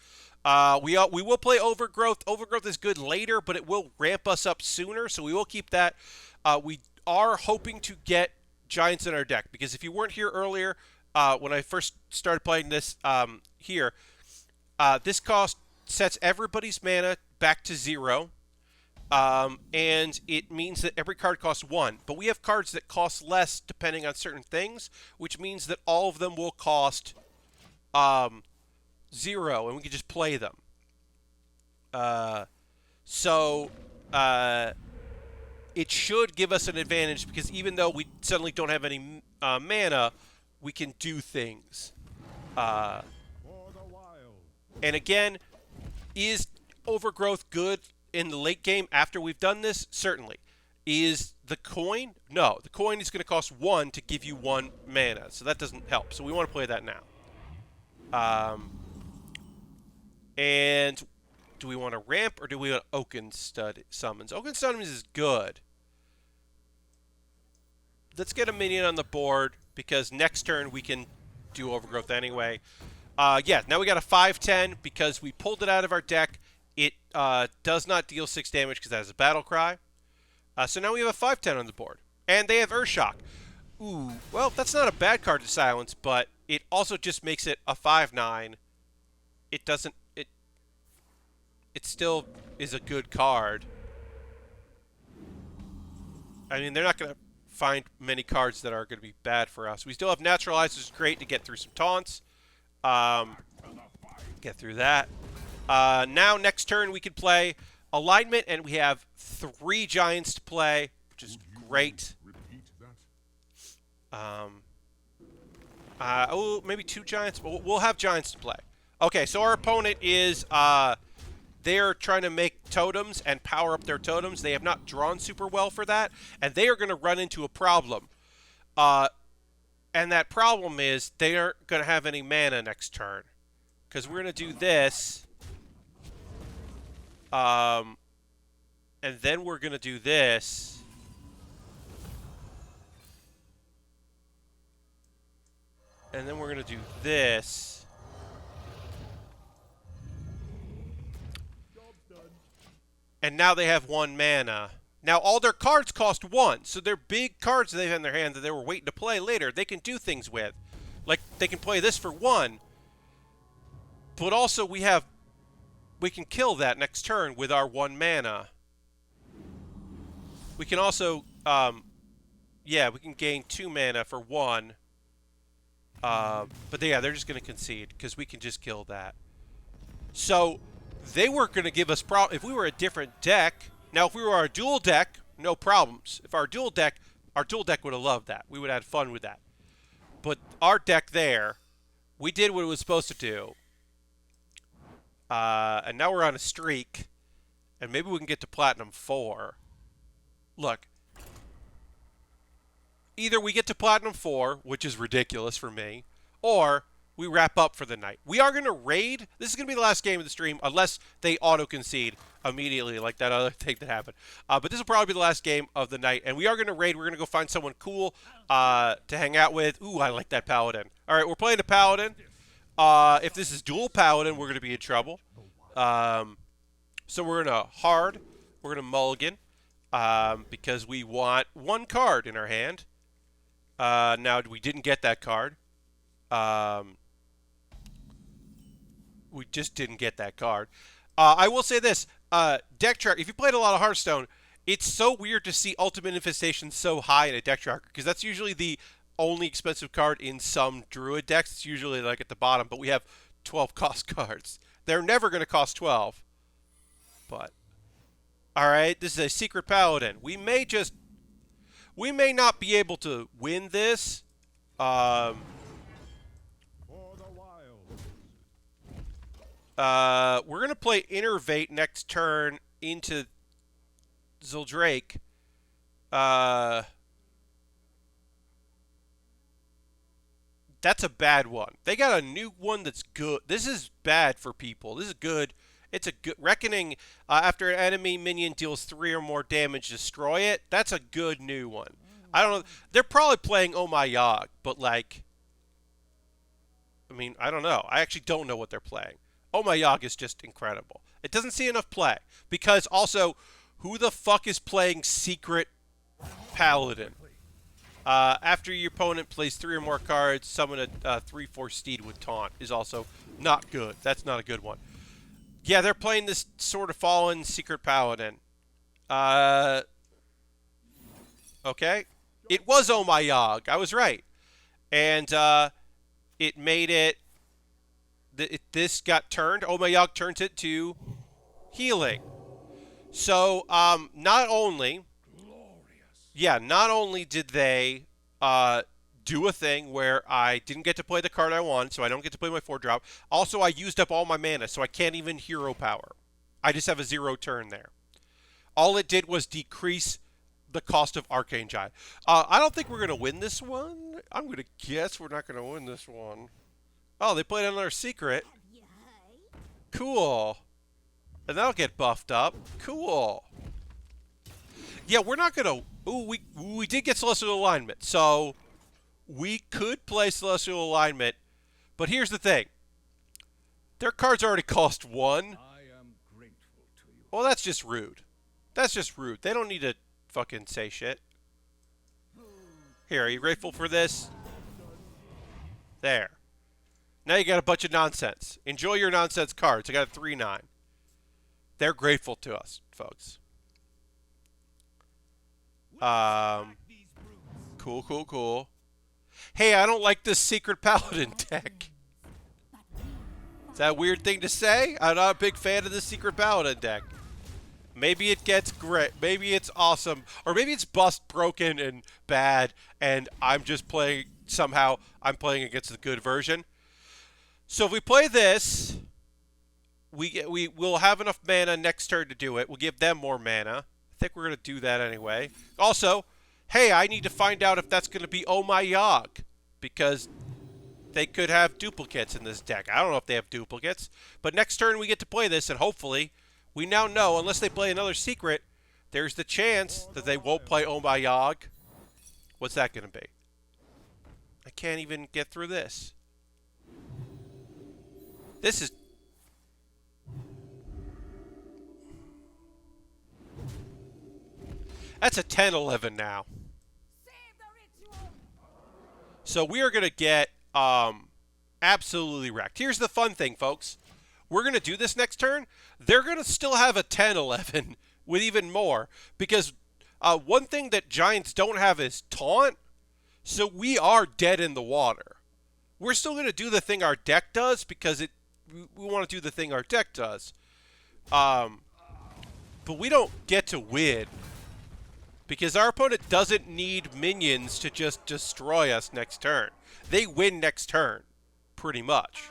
We will play Overgrowth. Overgrowth is good later, but it will ramp us up sooner, so we will keep that. We are hoping to get Giants in our deck, because if you weren't here earlier, when I first started playing this here, this cost sets everybody's mana back to 0. And it means that every card costs 1. But we have cards that cost less depending on certain things, which means that all of them will cost 0, and we can just play them. It should give us an advantage, because even though we suddenly don't have any mana, we can do things. For the wild. And again, is Overgrowth good in the late game after we've done this? Certainly. Is the coin? No. The coin is going to cost 1 to give you 1 mana, so that doesn't help. So we want to play that now. And do we want to ramp, or do we want Oaken Stud Summons? Oaken Summons is good. Let's get a minion on the board, because next turn we can do Overgrowth anyway. Yeah, now we got a 5/10 because we pulled it out of our deck. It does not deal 6 damage because that has a Battle Cry. So now we have a 5/10 on the board. And they have Earthshock. Ooh, well, that's not a bad card to silence, but it also just makes it a 5/9. It doesn't... It still is a good card. I mean, they're not going to find many cards that are going to be bad for us. We still have Naturalize, which is great to get through some taunts. Get through that. Now, next turn, we can play Alignment, and we have 3 Giants to play, which is great. Oh, maybe 2 Giants? We'll have Giants to play. Okay, so our opponent is... they're trying to make totems and power up their totems. They have not drawn super well for that, and they are going to run into a problem. And that problem is they aren't going to have any mana next turn, because we're going to do this, and then we're going to do this, and then we're going to do this. And now they have 1 mana. Now all their cards cost 1, so they're big cards they have in their hand that they were waiting to play later. They can do things with. Like, they can play this for 1. But also we can kill that next turn with our 1 mana. We can also, yeah, we can gain 2 mana for 1. But yeah, they're just going to concede, because we can just kill that. So... they weren't going to give us problems. If we were a different deck, now if we were our dual deck, no problems. If our dual deck would have loved that. We would have had fun with that. But our deck there, we did what it was supposed to do. And now we're on a streak. And maybe we can get to Platinum 4. Look. Either we get to Platinum 4, which is ridiculous for me, or... we wrap up for the night. We are going to raid. This is going to be the last game of the stream, unless they auto-concede immediately, like that other thing that happened. But this will probably be the last game of the night, and we are going to raid. We're going to go find someone cool to hang out with. Ooh, I like that Paladin. All right, we're playing a Paladin. If this is dual Paladin, we're going to be in trouble. So we're going to hard. We're going to mulligan, because we want 1 card in our hand. Now, we didn't get that card. We just didn't get that card. I will say this. Deck tracker, if you played a lot of Hearthstone, it's so weird to see Ultimate Infestation so high in a deck tracker, because that's usually the only expensive card in some Druid decks. It's usually like at the bottom, but we have 12 cost cards. They're never going to cost 12. But, alright, this is a Secret Paladin. We may not be able to win this. We're going to play Innervate next turn into Zildrake. That's a bad one. They got a new one that's good. This is bad for people. This is good. It's a good... Reckoning, after an enemy minion deals 3 or more damage, destroy it. That's a good new one. I don't know. They're probably playing Oh My Yogg, but like... I mean, I don't know. I actually don't know what they're playing. Oh My Yog is just incredible. It doesn't see enough play. Because also, who the fuck is playing Secret Paladin? After your opponent plays 3 or more cards, summon a 3/4 steed with taunt is also not good. That's not a good one. Yeah, they're playing this Sword of Fallen Secret Paladin. Okay. It was Oh My Yog. I was right. And it made it... This got turned. Oh My Yog turned it to healing. So, not only did they do a thing where I didn't get to play the card I wanted, so I don't get to play my 4-drop. Also, I used up all my mana, so I can't even hero power. I just have a 0 turn there. All it did was decrease the cost of Arcane Giant. I don't think we're going to win this one. I'm going to guess we're not going to win this one. Oh, they played another secret. Cool. And that'll get buffed up. Cool. Yeah, we're not going to... Ooh, we did get Celestial Alignment, so we could play Celestial Alignment, but here's the thing. Their cards already cost 1. I am grateful to you. Well, that's just rude. That's just rude. They don't need to fucking say shit. Here, are you grateful for this? There. Now you got a bunch of nonsense. Enjoy your nonsense cards. I got a 3/9. They're grateful to us, folks. Cool. Hey, I don't like this Secret Paladin deck. Is that a weird thing to say? I'm not a big fan of this Secret Paladin deck. Maybe it gets great. Maybe it's awesome. Or maybe it's bust broken and bad, and I'm just playing, somehow, I'm playing against the good version. So if we play this, we'll have enough mana next turn to do it. We'll give them more mana. I think we're going to do that anyway. Also, hey, I need to find out if that's going to be Oh My Yog, because they could have duplicates in this deck. I don't know if they have duplicates, but next turn we get to play this, and hopefully we now know, unless they play another secret, there's the chance that they won't play Oh My Yog. What's that going to be? I can't even get through this. This is... That's a 10-11 now. So we are going to get absolutely wrecked. Here's the fun thing, folks. We're going to do this next turn. They're going to still have a 10-11 with even more. Because one thing that Giants don't have is taunt. So we are dead in the water. We're still going to do the thing our deck does because we want to do the thing our deck does. But we don't get to win. Because our opponent doesn't need minions to just destroy us next turn. They win next turn, pretty much.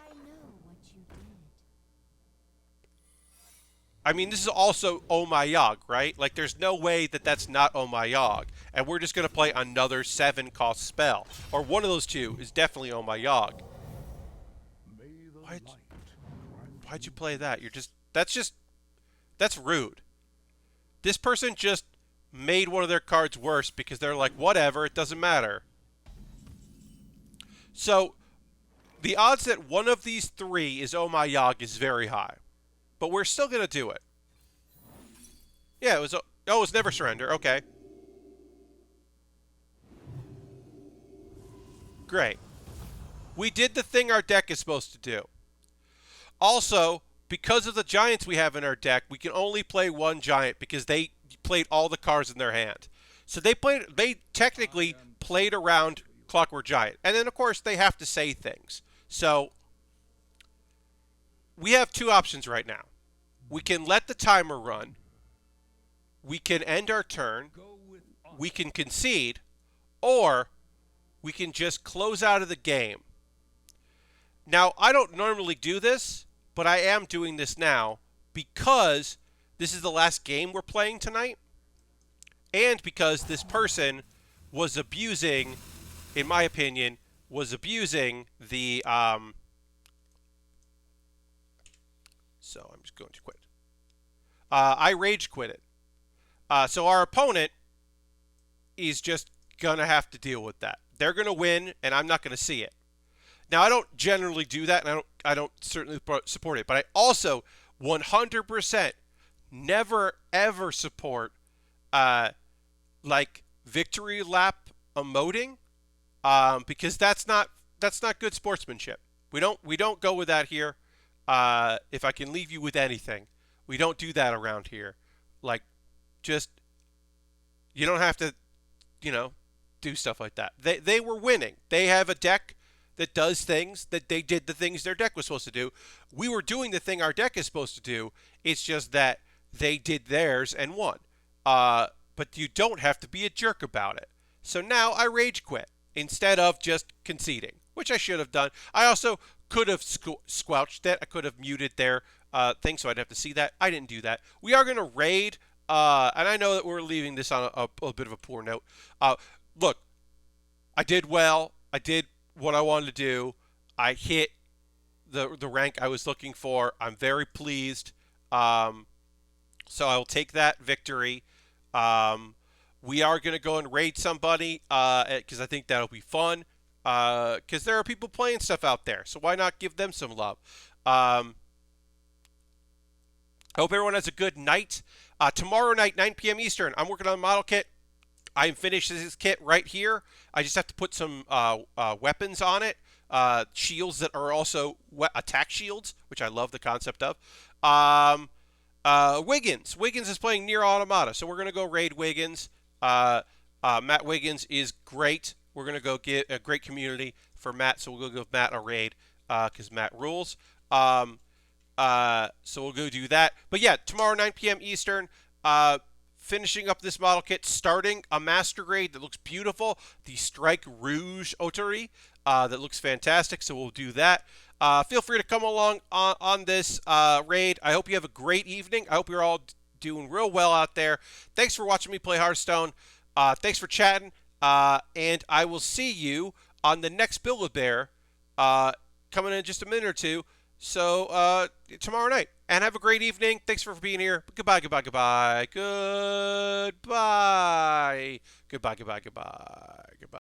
I mean, this is also Oh My Yog, right? Like, there's no way that that's not Oh My Yog. And we're just going to play another 7-cost spell. Or one of those two is definitely Oh My Yog. Why'd you play that? That's rude. This person just made one of their cards worse because they're like, whatever, it doesn't matter. So, the odds that one of these 3 is Oh My Yog is very high. But we're still going to do it. Yeah, it was Never Surrender. Okay. Great. We did the thing our deck is supposed to do. Also, because of the Giants we have in our deck, we can only play one Giant because they played all the cards in their hand. So they technically played around Clockwork Giant. And then, of course, they have to say things. So, we have 2 options right now. We can let the timer run. We can end our turn. We can concede. Or we can just close out of the game. Now, I don't normally do this, but I am doing this now because this is the last game we're playing tonight. And because this person was abusing, in my opinion, was abusing the... So I'm just going to quit. I rage quit it. So our opponent is just going to have to deal with that. They're going to win, and I'm not going to see it. Now, I don't generally do that, and I don't certainly support it, but I also 100% never ever support like victory lap emoting, because that's not good sportsmanship. We don't go with that here. If I can leave you with anything, we don't do that around here. Like, just you don't have to, you know, do stuff like that. They were winning. They have a deck that does things that they did the things their deck was supposed to do. We were doing the thing our deck is supposed to do. It's just that they did theirs and won. But you don't have to be a jerk about it. So now I rage quit instead of just conceding, which I should have done. I also could have squelched it. I could have muted their thing, so I'd have to see that. I didn't do that. We are going to raid, and I know that we're leaving this on a bit of a poor note. Look, I did well. I did what I wanted to do. I hit the rank I was looking for. I'm very pleased. So I will take that victory. We are going to go and raid somebody because I think that'll be fun. Because there are people playing stuff out there. So why not give them some love? I hope everyone has a good night. Tomorrow night, 9 p.m. Eastern, I'm working on a model kit. I'm finished this kit right here. I just have to put some weapons on it. Shields that are also attack shields, which I love the concept of. Wiggins. Wiggins is playing Near Automata, so we're going to go raid Wiggins. Matt Wiggins is great. We're going to go get a great community for Matt, so we'll go give Matt a raid because Matt rules. So we'll go do that. But yeah, tomorrow, 9 p.m. Eastern, finishing up this model kit, starting a master grade that looks beautiful, the Strike Rouge Otari, that looks fantastic, so we'll do that. Feel free to come along on this raid. I hope you have a great evening. I hope you're all doing real well out there. Thanks for watching me play Hearthstone. Thanks for chatting, and I will see you on the next Build-A-Bear coming in just a minute or two. So tomorrow night. And have a great evening. Thanks for being here. Goodbye, goodbye, goodbye. Goodbye. Goodbye, goodbye, goodbye. Goodbye.